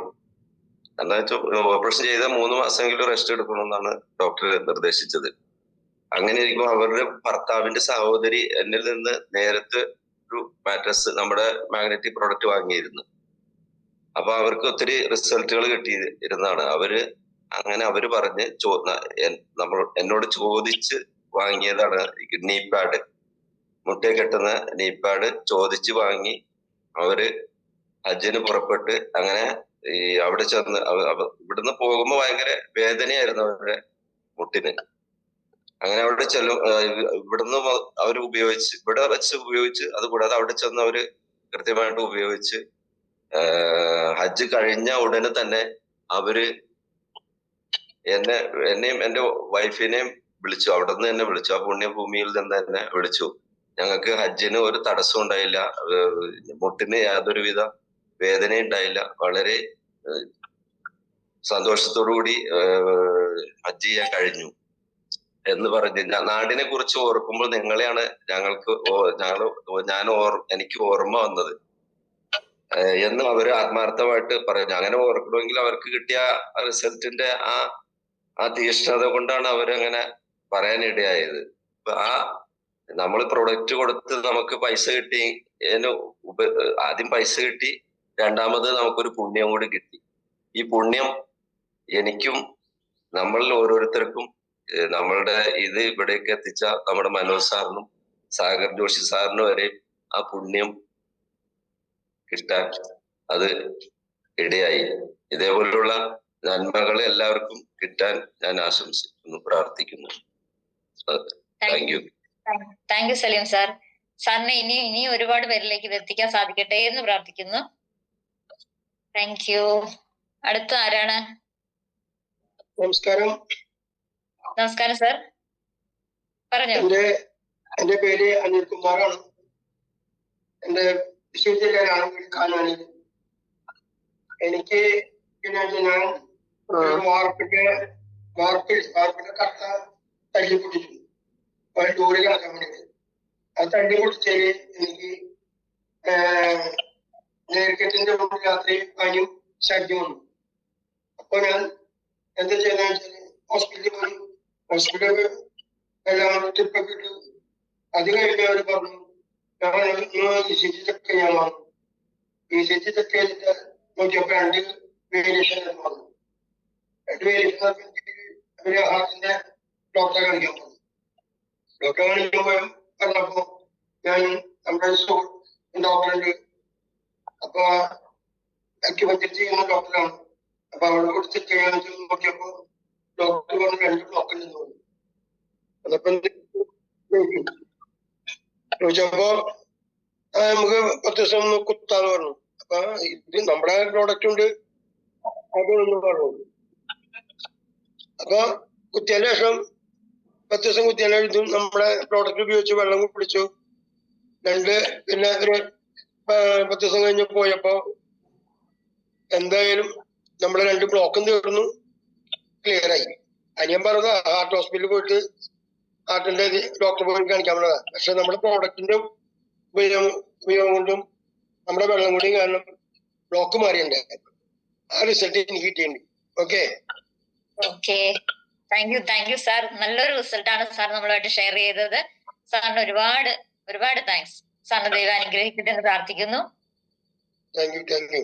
എന്താ വെച്ചാൽ ഓപ്പറേഷൻ ചെയ്ത 3 മാസമെങ്കിലും റെസ്റ്റ് എടുക്കണമെന്നാണ് ഡോക്ടർ നിർദ്ദേശിച്ചത്. അങ്ങനെ ഇരിക്കുമ്പോൾ അവരുടെ ഭർത്താവിന്റെ സഹോദരി എന്നിൽ നിന്ന് നേരത്തെ ഒരു മാട്രസ്, നമ്മുടെ മാഗ്നറ്റിക് പ്രോഡക്റ്റ് വാങ്ങിയിരുന്നു. അപ്പൊ അവർക്ക് ഒത്തിരി റിസൾട്ടുകൾ കിട്ടിയിരുന്നതാണ്. അവര് പറഞ്ഞ് എന്നോട് ചോദിച്ച് വാങ്ങിയതാണ് നീ പാഡ്, മുട്ടയെ കെട്ടുന്ന നീ പാഡ് ചോദിച്ച് വാങ്ങി. അവര് ഹജ്ജിന് പുറപ്പെട്ട് അങ്ങനെ അവിടെ ചെന്ന് ഇവിടുന്ന് പോകുമ്പോ ഭയങ്കര വേദനയായിരുന്നു അവരുടെ മുട്ടിന്. അങ്ങനെ അവിടെ ഇവിടുന്ന് അവർ ഇവിടെ വെച്ച് ഉപയോഗിച്ച്, അതുകൂടാതെ അവിടെ ചെന്ന് അവര് കൃത്യമായിട്ട് ഉപയോഗിച്ച് ഹജ്ജ് കഴിഞ്ഞ ഉടനെ തന്നെ അവര് എന്നെയും എന്റെ വൈഫിനെയും വിളിച്ചു. അവിടെ നിന്ന് തന്നെ വിളിച്ചു, ആ പുണ്യഭൂമിയിൽ നിന്ന് തന്നെ വിളിച്ചു. ഞങ്ങൾക്ക് ഹജ്ജിന് ഒരു തടസ്സം ഉണ്ടായില്ല, മുട്ടിന് യാതൊരുവിധ വേദന ഉണ്ടായില്ല, വളരെ സന്തോഷത്തോടു കൂടി ഹജ്ജ് ചെയ്യാൻ കഴിഞ്ഞു എന്ന് പറഞ്ഞ് നാടിനെ കുറിച്ച് ഓർക്കുമ്പോൾ നിങ്ങളെയാണ് എനിക്ക് ഓർമ്മ വന്നത് എന്ന് അവര് ആത്മാർത്ഥമായിട്ട് പറഞ്ഞു. അങ്ങനെ ഓർക്കണമെങ്കിൽ അവർക്ക് കിട്ടിയ റിസൾട്ടിന്റെ ആ തീഷ്ണത കൊണ്ടാണ് അവരങ്ങനെ പറയാനിടയായത്. നമ്മൾ പ്രൊഡക്റ്റ് കൊടുത്ത് നമുക്ക് പൈസ കിട്ടി, ആദ്യം പൈസ കിട്ടി, രണ്ടാമത് നമുക്കൊരു പുണ്യം കൂടി കിട്ടി. ഈ പുണ്യം എനിക്കും നമ്മളിൽ ഓരോരുത്തർക്കും നമ്മളുടെ ഇത് ഇവിടേക്ക് എത്തിച്ച നമ്മുടെ മനോജ് സാറിനും സാഗർ ജോഷി സാറിനും വരെ ആ പുണ്യം കിട്ടാൻ അത് ഇടയായി. ഇതേപോലുള്ള നന്മകൾ എല്ലാവർക്കും കിട്ടാൻ ഞാൻ ആശംസിക്കുന്നു, പ്രാർത്ഥിക്കുന്നു. Thank you. Thank you Saleem sir. സാറിനെ ഇനി ഒരുപാട് പേരിലേക്ക് ഇത് എത്തിക്കാൻ സാധിക്കട്ടെ എന്ന് പ്രാർത്ഥിക്കുന്നു. Thank you. അടുത്ത ആരാണ്? നമസ്കാരം. നമസ്കാരം സാർ, പറഞ്ഞോ. എന്റെ പേര് അനിൽകുമാറാണ്. എന്റെ തൃശ്ശൂർ ജില്ലയിലാണ്, കാനാണി. എനിക്ക് ഞാൻ വാർപ്പിന്റെ കട്ട തല്ലി പൊട്ടിച്ചു, ടൂറിൽ കിടക്കാൻ വേണ്ടിയിട്ട്. അത് തല്ലി പൊട്ടിച്ചതിൽ എനിക്ക് നേർക്കെട്ടിന്റെ മുമ്പ് രാത്രി പനിയും ഛർദി വന്നു. അപ്പൊ ഞാൻ എന്താ ചെയ്തെന്ന് വെച്ചാൽ ഹോസ്പിറ്റലിൽ പോയി. ഹോസ്പിറ്റലിൽ എല്ലാം ട്രിപ്പൊക്കെ ഇട്ടു. അത് കഴിഞ്ഞ് അവർ പറഞ്ഞു ECG ചെക്ക് ചെയ്യാൻ പറഞ്ഞു. ECG ചെക്ക് ചെയ്തിട്ട് നോക്കിയപ്പോ 2 വേരിയേഷൻ വന്നു. 2 വേരിയേഷൻ അവര് ഹാർട്ടിന്റെ ഡോക്ടറെ കാണിക്കാൻ പറഞ്ഞു. ഡോക്ടറെ കാണിക്കുമ്പോൾ പറഞ്ഞപ്പോ ഞാൻ നമ്മുടെ ഡോക്ടറുണ്ട്, അപ്പൊ അക്യുപഞ്ചർ ചെയ്യുന്ന ഡോക്ടറാണ്. അപ്പൊ അവിടെ കൂടി ചെക്ക് ചെയ്യാൻ നോക്കിയപ്പോ ഡോക്ടർ പറഞ്ഞു 2 ബ്ലോക്ക് ഉണ്ടെന്ന് പറഞ്ഞു. അതപ്പോ ചോദിച്ചപ്പോ നമുക്ക് 10 ദിവസം ഒന്ന് കുത്താന്ന് പറഞ്ഞു. അപ്പൊ ഇത് നമ്മുടെ പ്രോഡക്റ്റ് ഉണ്ട് അതൊന്നും പറഞ്ഞു. അപ്പൊ കുത്തിയതിന് ശേഷം 10 ദിവസം കുത്തിയതിന് ഇതും നമ്മുടെ പ്രോഡക്റ്റ് ഉപയോഗിച്ച് വെള്ളം കുടിച്ചു. പിന്നെ ഒരു 10 ദിവസം കഴിഞ്ഞ് പോയപ്പോ എന്തായാലും നമ്മുടെ 2 ബ്ലോക്കും തീർന്നു, ക്ലിയർ ആയി. അനിയൻ പറഞ്ഞത് ഹാർട്ട് ഹോസ്പിറ്റലിൽ പോയിട്ട് ഹാർട്ടിന്റെ ഡോക്ടറെ പോയി കാണിക്കാൻ പറഞ്ഞതാ. പക്ഷെ നമ്മുടെ പ്രോഡക്റ്റിന്റെ ഉപയോഗം കൊണ്ടും നമ്മുടെ വെള്ളം കൂടിയും കാരണം ബ്ലോക്ക് മാറിയുണ്ട്. ആ റിസൾട്ട് എനിക്ക് കിട്ടിയിട്ടുണ്ട്. Okay thank you sir. നല്ലൊരു റിസൾട്ടാണ് സാർ നമ്മളുമായിട്ട് ഷെയർ ചെയ്തത്. സാറിന് ഒരുപാട് താങ്ക്സ്. സാറിന് ദൈവം അനുഗ്രഹിക്കട്ടെ എന്ന് പ്രാർത്ഥിക്കുന്നു. Thank you.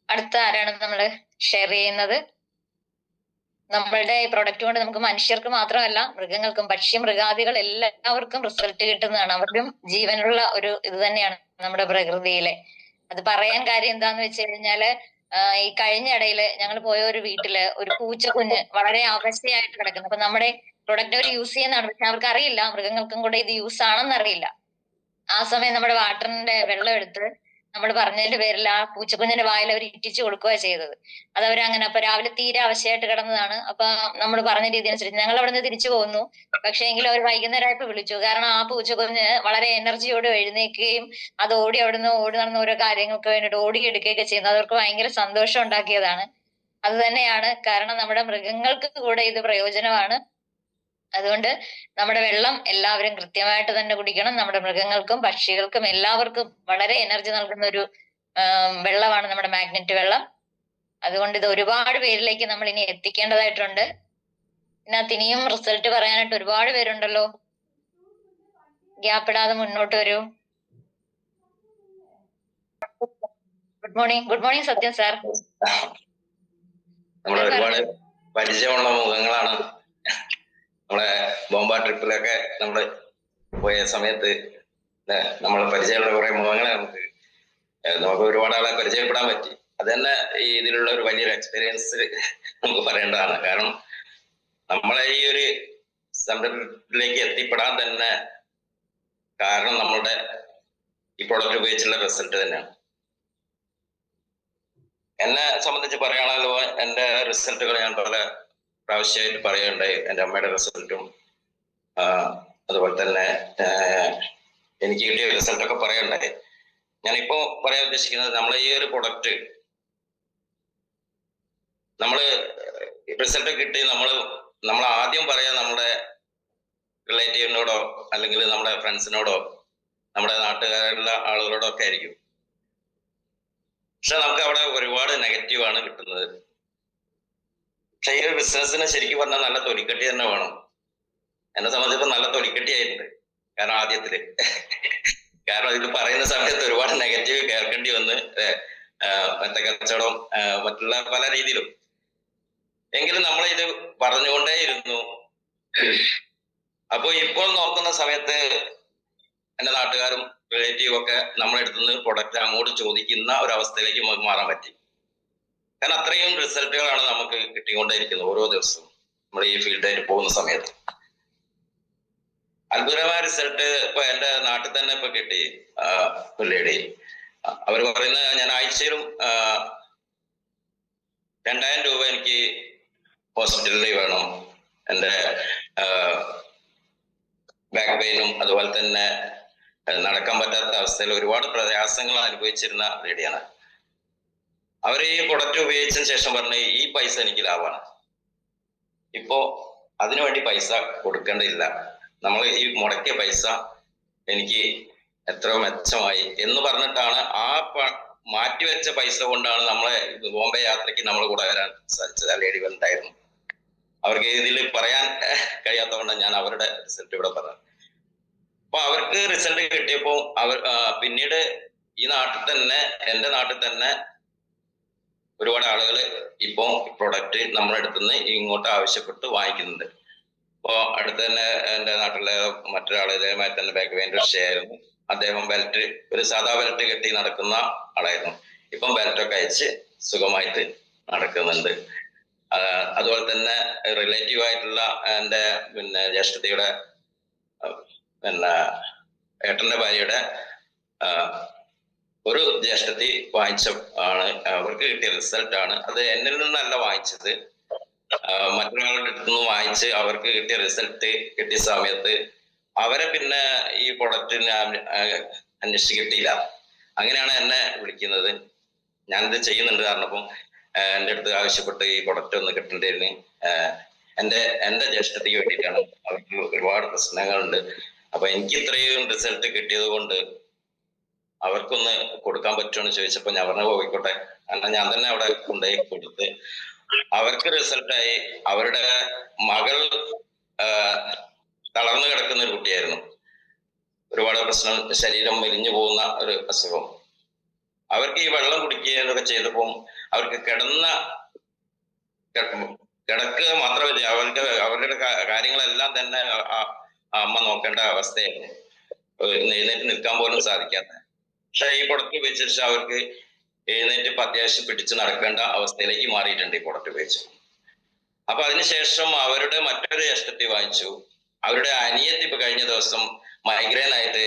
അടുത്ത ആരാണ് നമ്മള് ഷെയർ ചെയ്യുന്നത്? നമ്മളുടെ ഈ പ്രൊഡക്റ്റ് കൊണ്ട് നമുക്ക് മനുഷ്യർക്ക് മാത്രമല്ല മൃഗങ്ങൾക്കും മൃഗാദികൾ എല്ലാവർക്കും റിസൾട്ട് കിട്ടുന്നതാണ്. അവർക്കും ജീവനുള്ള ഒരു ഇത് തന്നെയാണ് നമ്മുടെ പ്രകൃതിയിലെ. അത് പറയാൻ കാര്യം എന്താന്ന് വെച്ച് കഴിഞ്ഞാല് ഈ കഴിഞ്ഞ ഇടയില് ഞങ്ങൾ പോയ ഒരു വീട്ടില് ഒരു പൂച്ചക്കുഞ്ഞ് വളരെ അവശയായിട്ട് കിടക്കുന്നു. അപ്പൊ നമ്മുടെ പ്രൊഡക്റ്റ് അവർ യൂസ് ചെയ്യുന്നതാണ്, പക്ഷെ അവർക്ക് അറിയില്ല മൃഗങ്ങൾക്കും കൂടെ ഇത് യൂസ് ആണെന്ന് അറിയില്ല. ആ സമയം നമ്മുടെ വാട്ടറിന്റെ വെള്ളം എടുത്ത് നമ്മൾ പറഞ്ഞതിന്റെ പേരിൽ ആ പൂച്ചക്കുഞ്ഞിന്റെ വായിൽ അവർ ഇറ്റിച്ചു കൊടുക്കുക ചെയ്തത്. അത് അവരങ്ങനെ അപ്പൊ രാവിലെ തീരെ അവശയായിട്ട് കിടന്നതാണ്. അപ്പൊ നമ്മൾ പറഞ്ഞ രീതി അനുസരിച്ച് ഞങ്ങൾ അവിടെ നിന്ന് തിരിച്ചു പോകുന്നു. പക്ഷെ എങ്കിലും അവർ വൈകുന്നേരമായപ്പോ വിളിച്ചു. കാരണം ആ പൂച്ചക്കുഞ്ഞ് വളരെ എനർജിയോട് എഴുന്നേൽക്കുകയും അത് ഓടി നടന്ന ഓരോ കാര്യങ്ങൾക്ക് വേണ്ടിയിട്ട് ഓടിയെടുക്കുകയൊക്കെ ചെയ്യുന്നത് അവർക്ക് ഭയങ്കര സന്തോഷം ഉണ്ടാക്കിയതാണ്. അത് തന്നെയാണ് കാരണം നമ്മുടെ മൃഗങ്ങൾക്ക് കൂടെ ഇത് പ്രയോജനമാണ്. അതുകൊണ്ട് നമ്മുടെ വെള്ളം എല്ലാവരും കൃത്യമായിട്ട് തന്നെ കുടിക്കണം. നമ്മുടെ മൃഗങ്ങൾക്കും പക്ഷികൾക്കും എല്ലാവർക്കും വളരെ എനർജി നൽകുന്ന ഒരു വെള്ളമാണ് നമ്മുടെ മാഗ്നറ്റ് വെള്ളം. അതുകൊണ്ട് ഇത് ഒരുപാട് പേരിലേക്ക് നമ്മൾ ഇനി എത്തിക്കേണ്ടതായിട്ടുണ്ട്. ഇതിനകത്ത് ഇനിയും റിസൾട്ട് പറയാനായിട്ട് ഒരുപാട് പേരുണ്ടല്ലോ. ഗ്യാപ്പിടാതെ മുന്നോട്ട് വരൂ. ഗുഡ് മോർണിംഗ് സത്യം സാർ. നമ്മൾ ഒരുപാട് പരിചയമുള്ള മുഖങ്ങളാണ്. നമ്മളെ ബോംബ ട്രിപ്പിലൊക്കെ നമ്മള് പോയ സമയത്ത് നമ്മൾ പരിചയമുള്ള കുറെ മുഖങ്ങളെ നമുക്ക് ഒരുപാട് ആളെ പരിചയപ്പെടാൻ പറ്റി. അത് തന്നെ ഈ ഇതിലുള്ള ഒരു വലിയൊരു എക്സ്പീരിയൻസ് നമുക്ക് പറയേണ്ടതാണ്. കാരണം നമ്മളെ ഈ ഒരു സംരംഭത്തിലേക്ക് എത്തിപ്പെടാൻ തന്നെ കാരണം നമ്മളുടെ ഈ പ്രോഡക്റ്റ് ഉപയോഗിച്ചുള്ള റിസൾട്ട് തന്നെയാണ്. എന്നെ സംബന്ധിച്ച് പറയുകയാണല്ലോ, എന്റെ റിസൾട്ടുകൾ ഞാൻ പല പ്രാവശ്യമായിട്ട് പറയുകയുണ്ടായി. എൻ്റെ അമ്മയുടെ റിസൾട്ടും അതുപോലെ തന്നെ എനിക്ക് കിട്ടിയ റിസൾട്ടൊക്കെ പറയുകയുണ്ടായി. ഞാനിപ്പോ പറയാൻ ഉദ്ദേശിക്കുന്നത് നമ്മളെ ഈ ഒരു പ്രൊഡക്റ്റ് നമ്മള് റിസൾട്ട് കിട്ടി നമ്മൾ ആദ്യം പറയാ നമ്മുടെ റിലേറ്റീവിനോടോ അല്ലെങ്കിൽ നമ്മുടെ ഫ്രണ്ട്സിനോടോ നമ്മുടെ നാട്ടുകാരുള്ള ആളുകളോടോ ഒക്കെ ആയിരിക്കും. പക്ഷെ നമുക്ക് അവിടെ ഒരുപാട് നെഗറ്റീവാണ് കിട്ടുന്നത്. പക്ഷെ ഈ ഒരു ബിസിനസ്സിന് ശരിക്കും പറഞ്ഞാൽ നല്ല തൊലിക്കട്ടി തന്നെ വേണം. എന്നെ സംബന്ധിച്ചപ്പോ നല്ല തൊലിക്കട്ടിയായിട്ടുണ്ട്. കാരണം ആദ്യത്തില് കാരണം ഇത് പറയുന്ന സമയത്ത് ഒരുപാട് നെഗറ്റീവ് കേൾക്കേണ്ടി വന്ന് മറ്റേ കച്ചവടം മറ്റുള്ള പല രീതിയിലും. എങ്കിലും നമ്മളിത് പറഞ്ഞുകൊണ്ടേയിരുന്നു. അപ്പൊ ഇപ്പോൾ നോക്കുന്ന സമയത്ത് എന്റെ നാട്ടുകാരും റിലേറ്റീവും ഒക്കെ നമ്മളെടുത്തുനിന്ന് പ്രൊഡക്റ്റ് അങ്ങോട്ട് ചോദിക്കുന്ന ഒരവസ്ഥയിലേക്ക് നമുക്ക് മാറാൻ പറ്റി. കാരണം അത്രയും റിസൾട്ടുകളാണ് നമുക്ക് കിട്ടിക്കൊണ്ടേയിരിക്കുന്നത് ഓരോ ദിവസവും നമ്മൾ ഈ ഫീൽഡായിട്ട് പോകുന്ന സമയത്ത്. അത്ഭുതമായ റിസൾട്ട് ഇപ്പൊ എന്റെ നാട്ടിൽ തന്നെ ഇപ്പൊ കിട്ടി. ലേഡി അവർ പറയുന്ന ഞാൻ ആഴ്ചയിലും 2000 രൂപ എനിക്ക് ഹോസ്പിറ്റലിൽ വേണം. എന്റെ ബാക്ക് പെയിനും അതുപോലെ തന്നെ നടക്കാൻ പറ്റാത്ത അവസ്ഥയിൽ ഒരുപാട് പ്രയാസങ്ങൾ അനുഭവിച്ചിരുന്ന ലേഡിയാണ്. അവർ ഈ പ്രൊഡക്റ്റ് ഉപയോഗിച്ചതിന് ശേഷം പറഞ്ഞ ഈ പൈസ എനിക്ക് ലാഭമാണ്. ഇപ്പോ അതിനുവേണ്ടി പൈസ കൊടുക്കേണ്ടതില്ല. നമ്മൾ ഈ മുടക്കിയ പൈസ എനിക്ക് എത്രയോ മെച്ചമായി എന്ന് പറഞ്ഞിട്ടാണ് മാറ്റിവെച്ച പൈസ കൊണ്ടാണ് നമ്മളെ ബോംബെ യാത്രയ്ക്ക് നമ്മൾ കൂടെ വരാൻ സാധിച്ചത്. ആ ലേഡി ഉണ്ടായിരുന്നു. അവർക്ക് ഇതിൽ പറയാൻ കഴിയാത്തതുകൊണ്ടാണ് ഞാൻ അവരുടെ റിസൾട്ട് ഇവിടെ പറഞ്ഞത്. അപ്പൊ അവർക്ക് റിസൾട്ട് കിട്ടിയപ്പോ പിന്നീട് ഈ നാട്ടിൽ തന്നെ, എന്റെ നാട്ടിൽ തന്നെ ഒരുപാട് ആളുകൾ ഇപ്പോ പ്രൊഡക്റ്റ് നമ്മുടെ അടുത്തുനിന്ന് ഇങ്ങോട്ട് ആവശ്യപ്പെട്ട് വാങ്ങിക്കുന്നുണ്ട്. ഇപ്പോ അടുത്ത് തന്നെ എന്റെ നാട്ടിലെ മറ്റൊരാൾ ഇതേമാതിരി തന്നെ ബാക്ക് പെയിൻ ആയിരുന്നു. അദ്ദേഹം ബെൽറ്റ്, ഒരു സാധാ ബെൽറ്റ് കെട്ടി നടക്കുന്ന ആളായിരുന്നു. ഇപ്പം ബെൽറ്റൊക്കെ അയച്ച് സുഖമായിട്ട് നടക്കുന്നുണ്ട്. അതുപോലെ തന്നെ റിലേറ്റീവ് ആയിട്ടുള്ള എന്റെ ജ്യേഷ്ഠത്തിയുടെ ഏട്ടന്റെ ഭാര്യയുടെ ഒരു ജ്യേഷ്ഠത്തി വാങ്ങിച്ച അവർക്ക് കിട്ടിയ റിസൾട്ട് ആണ്. അത് എന്നിൽ നിന്നല്ല വാങ്ങിച്ചത്, മറ്റൊരാളുടെ അടുത്ത് നിന്ന് വാങ്ങിച്ച് അവർക്ക് കിട്ടിയ റിസൾട്ട് കിട്ടിയ സമയത്ത് അവരെ പിന്നെ ഈ പ്രൊഡക്റ്റിന് അന്വേഷിച്ച് കിട്ടിയില്ല. അങ്ങനെയാണ് എന്നെ വിളിക്കുന്നത്. ഞാനിത് ചെയ്യുന്നുണ്ട് കാരണപ്പം എൻ്റെ അടുത്ത് ആവശ്യപ്പെട്ട് ഈ പ്രൊഡക്റ്റ് ഒന്ന് കിട്ടേണ്ടിയിരുന്നു. എന്റെ ജ്യേഷ്ഠതയ്ക്ക് വേണ്ടിയിട്ടാണ്. അവർക്ക് ഒരുപാട് പ്രശ്നങ്ങളുണ്ട്. അപ്പൊ എനിക്ക് ഇത്രയും റിസൾട്ട് കിട്ടിയത് കൊണ്ട് അവർക്കൊന്ന് കൊടുക്കാൻ പറ്റുമെന്ന് ചോദിച്ചപ്പോ ഞാൻ പറഞ്ഞു പോയിക്കോട്ടെ. കാരണം ഞാൻ തന്നെ അവിടെ കൊണ്ടുപോയി കൊടുത്ത് അവർക്ക് റിസൾട്ടായി. അവരുടെ മകൾ തളർന്നു കിടക്കുന്ന ഒരു കുട്ടിയായിരുന്നു. ഒരുപാട് പ്രശ്നം, ശരീരം മെലിഞ്ഞു പോകുന്ന ഒരു അസുഖം. അവർക്ക് ഈ വെള്ളം കുടിക്കുകയൊക്കെ ചെയ്തപ്പോൾ അവർക്ക് കിടക്കുക മാത്രമല്ല, അവരുടെ കാര്യങ്ങളെല്ലാം തന്നെ അമ്മ നോക്കേണ്ട അവസ്ഥയായിരുന്നു. എഴുന്നേറ്റ് നിൽക്കാൻ പോലും സാധിക്കാത്ത. പക്ഷെ ഈ പ്രൊഡക്റ്റ് ഉപയോഗിച്ച അവർക്ക് എഴുന്നേറ്റ് അത്യാവശ്യം പിടിച്ച് നടക്കേണ്ട അവസ്ഥയിലേക്ക് മാറിയിട്ടുണ്ട് ഈ പ്രൊഡക്റ്റ് ഉപയോഗിച്ച്. അപ്പൊ അതിനുശേഷം അവരുടെ മറ്റൊരു ജ്യേഷ്ഠത്തി വാങ്ങിച്ചു. അവരുടെ അനിയത്തി ഇപ്പൊ കഴിഞ്ഞ ദിവസം മൈഗ്രെയിൻ ആയിട്ട്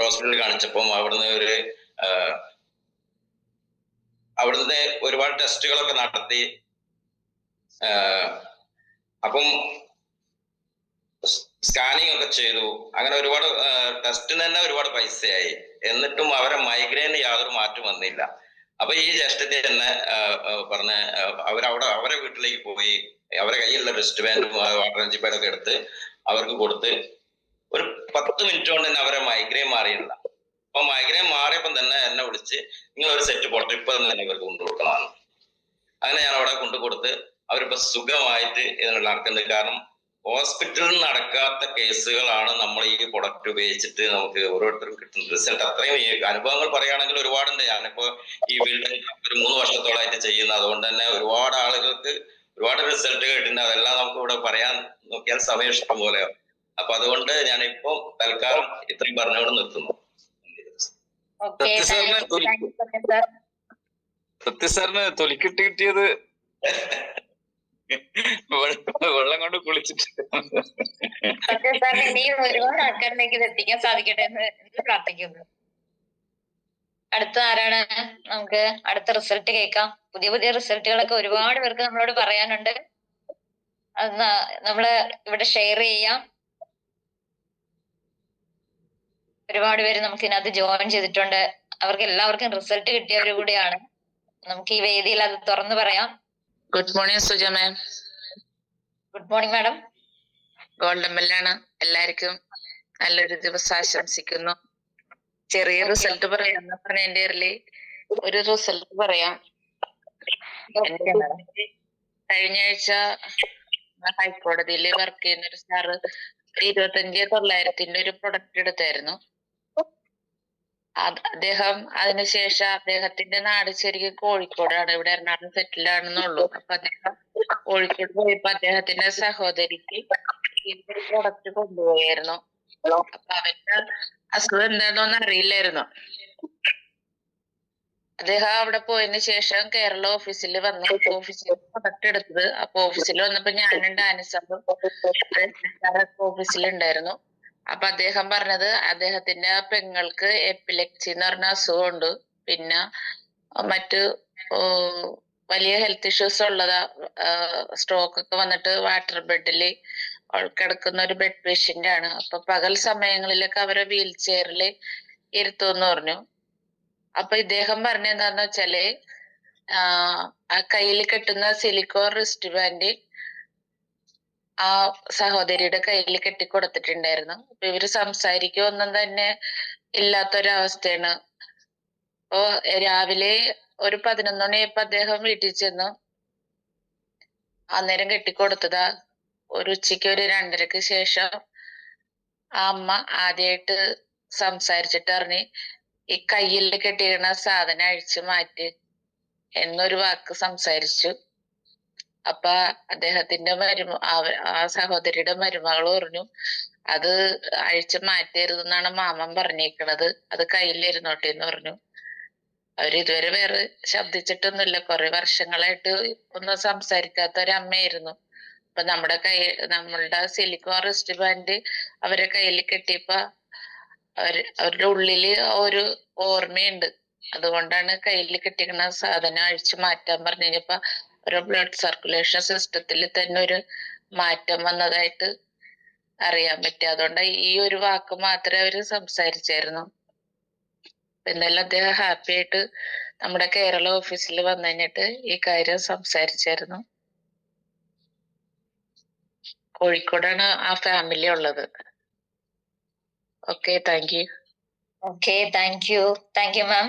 ഹോസ്പിറ്റലിൽ കാണിച്ചപ്പം അവിടുന്ന് ഒരുപാട് ടെസ്റ്റുകളൊക്കെ നടത്തി. അപ്പം സ്കാനിങ് ഒക്കെ ചെയ്തു. അങ്ങനെ ഒരുപാട് ടെസ്റ്റിന് തന്നെ ഒരുപാട് പൈസയായി. എന്നിട്ടും അവരെ മൈഗ്രെയിന് യാതൊരു മാറ്റം വന്നില്ല. അപ്പൊ ഈ ജ്യേഷ്ഠത്തെ തന്നെ പറഞ്ഞ് അവരെ വീട്ടിലേക്ക് പോയി അവരെ കയ്യിലുള്ള റിസ്റ്റ് ബാൻഡും വാട്ടർ എനർജി പാഡൊക്കെ എടുത്ത് അവർക്ക് കൊടുത്ത് ഒരു 10 മിനിറ്റ് കൊണ്ട് തന്നെ അവരെ മൈഗ്രെയിൻ മാറിയില്ല. അപ്പൊ മൈഗ്രെയിൻ മാറിയപ്പം തന്നെ എന്നെ വിളിച്ച് നിങ്ങൾ ഒരു സെറ്റ് പോട്ടെ ഇപ്പൊ തന്നെ ഇവർക്ക് കൊണ്ടുകൊടുക്കണമെന്ന്. അങ്ങനെ ഞാൻ അവിടെ കൊണ്ടുകൊടുത്ത് അവരിപ്പോ സുഖമായിട്ട് ഇതിനുള്ള നടക്കുന്നത്. കാരണം ഹോസ്പിറ്റലിൽ നടക്കാത്ത കേസുകളാണ് നമ്മൾ ഈ പ്രൊഡക്റ്റ് ഉപയോഗിച്ചിട്ട് നമുക്ക് ഓരോരുത്തർക്കും കിട്ടുന്ന റിസൾട്ട്. അത്രയും അനുഭവങ്ങൾ പറയുകയാണെങ്കിൽ ഒരുപാടുണ്ട്. ഞാനിപ്പോ ഈ ഫീൽഡ് ഒരു 3 വർഷത്തോളമായിട്ട് ചെയ്യുന്ന, അതുകൊണ്ട് തന്നെ ഒരുപാട് ആളുകൾക്ക് ഒരുപാട് റിസൾട്ട് കിട്ടുന്നുണ്ട്. അതെല്ലാം നമുക്ക് ഇവിടെ പറയാൻ നോക്കിയാൽ സമയം ഇഷ്ടം പോലെയാവും. അപ്പൊ അതുകൊണ്ട് ഞാനിപ്പോ തൽക്കാലം ഇത്രയും പറഞ്ഞുകൊണ്ട് നിർത്തുന്നു. സത്യസാറിന് തൊലിക്കിട്ട് കിട്ടിയത് വെള്ളം കൊണ്ട് കുളിച്ചിട്ട്. സത്യസാറിന് ഇനിയും ഒരുപാട് ആൾക്കാരിലേക്ക് ഇത് എത്തിക്കാൻ സാധിക്കട്ടെ എന്ന് പ്രാർത്ഥിക്കുന്നു. അടുത്ത ആരാണ്? നമുക്ക് അടുത്ത റിസൾട്ട് കേൾക്കാം. പുതിയ റിസൾട്ടുകളൊക്കെ ഒരുപാട് പേർക്ക് നമ്മളോട് പറയാനുണ്ട്. അത് നമ്മള് ഇവിടെ ഷെയർ ചെയ്യാം. ഒരുപാട് പേര് നമുക്ക് ഇതിനകത്ത് ജോയിൻ ചെയ്തിട്ടുണ്ട്. അവർക്ക് എല്ലാവർക്കും റിസൾട്ട് കിട്ടിയവർ കൂടിയാണ്. നമുക്ക് ഈ വേദിയിൽ അത് തുറന്നു പറയാം. Good morning Suja ma'am. Good morning madam. Golden ബെല്ലാണ്. എല്ലാവർക്കും നല്ലൊരു ദിവസം ആശംസിക്കുന്നു. ചെറിയ റിസൾട്ട് പറയാന്ന് പറഞ്ഞ എന്റെ പേരില് ഒരു റിസൾട്ട് പറയാം. കഴിഞ്ഞ ആഴ്ച ഹൈക്കോടതിയിൽ വർക്ക് ചെയ്യുന്ന ഒരു സാറ് 25,900 ഒരു പ്രൊഡക്റ്റ് എടുത്തായിരുന്നു. അദ്ദേഹം അതിനുശേഷം അദ്ദേഹത്തിന്റെ നാട് ശരിക്കും കോഴിക്കോടാണ്. ഇവിടെ എറണാകുളം സെറ്റിൽ ആണെന്നുള്ളൂ. അപ്പൊ അദ്ദേഹം കോഴിക്കോട് പോയപ്പോ അദ്ദേഹത്തിന്റെ സഹോദരിക്ക് ഈ പ്രൊഡക്റ്റ് കൊണ്ടുപോയായിരുന്നു. അപ്പൊ അവരുടെ അസുഖം എന്താണെന്നൊന്നും അറിയില്ലായിരുന്നു. അദ്ദേഹം അവിടെ പോയതിനു ശേഷം കേരള ഓഫീസിൽ വന്ന് ഓഫീസിൽ പ്രൊഡക്റ്റ് എടുത്തത്. അപ്പൊ ഓഫീസിൽ വന്നപ്പോ ഞാനുണ്ട്, ആനിസാബും ഓഫീസിലുണ്ടായിരുന്നു. അപ്പൊ അദ്ദേഹം പറഞ്ഞത് അദ്ദേഹത്തിന്റെ പെങ്ങൾക്ക് എപ്പിലെപ്സി എന്ന് പറഞ്ഞ അസുഖമുണ്ട്. പിന്നെ മറ്റു വലിയ ഹെൽത്ത് ഇഷ്യൂസ് ഉള്ളതാ. സ്ട്രോക്ക് ഒക്കെ വന്നിട്ട് വാട്ടർ ബെഡില് കിടക്കുന്ന ഒരു ബെഡ് പേഷ്യന്റ് ആണ്. അപ്പൊ പകൽ സമയങ്ങളിലൊക്കെ അവരെ വീൽ ചെയറിൽ ഇരുത്തുമെന്ന് പറഞ്ഞു. അപ്പൊ ഇദ്ദേഹം പറഞ്ഞ എന്താന്ന് വെച്ചാല് ആ കയ്യിൽ കെട്ടുന്ന സിലിക്കോൺ റിസ്റ്റ് ബാൻഡ് ആ സഹോദരിയുടെ കയ്യിൽ കെട്ടിക്കൊടുത്തിട്ടുണ്ടായിരുന്നു. അപ്പൊ ഇവര് സംസാരിക്കൊന്നും തന്നെ ഇല്ലാത്തൊരവസ്ഥയാണ്. അപ്പോ രാവിലെ ഒരു 11 മണിയായപ്പോ അദ്ദേഹം വീട്ടിൽ ചെന്നു. അന്നേരം കെട്ടിക്കൊടുത്തതാ. ഒരു ഉച്ചയ്ക്ക് ഒരു 2:30ക്ക് ശേഷം ആ അമ്മ ആദ്യമായിട്ട് സംസാരിച്ചിട്ട് പറഞ്ഞ് ഈ കയ്യിൽ കെട്ടിയിരുന്ന സാധനം അഴിച്ചു മാറ്റ് എന്നൊരു വാക്ക് സംസാരിച്ചു. അപ്പൊ അദ്ദേഹത്തിന്റെ ആ സഹോദരിയുടെ മരുമകൾ പറഞ്ഞു അത് അഴിച്ചു മാറ്റരുതെന്നാണ് മാമൻ പറഞ്ഞേക്കണത്, അത് കയ്യിലിരുന്നോട്ടെ എന്ന് പറഞ്ഞു. അവര് ഇതുവരെ വേറെ ശബ്ദിച്ചിട്ടൊന്നുമില്ല. കുറെ വർഷങ്ങളായിട്ട് ഒന്നും സംസാരിക്കാത്ത ഒരമ്മയായിരുന്നു. അപ്പൊ നമ്മളുടെ സിലിക്കോൺ റിസ്റ്റ് ബാൻഡ് അവരെ കയ്യിൽ കെട്ടിയപ്പോ അവരുടെ ഉള്ളില് ഒരു ഓർമ്മയുണ്ട്. അതുകൊണ്ടാണ് കയ്യിൽ കെട്ടിക്കുന്ന സാധനം അഴിച്ചു മാറ്റാൻ പറഞ്ഞു കഴിഞ്ഞപ്പോ ഒരു ബ്ലഡ് സർക്കുലേഷൻ സിസ്റ്റത്തിൽ തന്നെ ഒരു മാറ്റം വന്നതായിട്ട് അറിയാൻ പറ്റി. അതുകൊണ്ട് ഈ ഒരു വാക്ക് മാത്രമേ അവര് സംസാരിച്ചായിരുന്നു. എന്നാലും അദ്ദേഹം ഹാപ്പി ആയിട്ട് നമ്മുടെ കേരള ഓഫീസിൽ വന്നു കഴിഞ്ഞിട്ട് ഈ കാര്യം സംസാരിച്ചായിരുന്നു. കോഴിക്കോടാണ് ആ ഫാമിലി ഉള്ളത്. Okay, thank you. Okay, thank you മാം.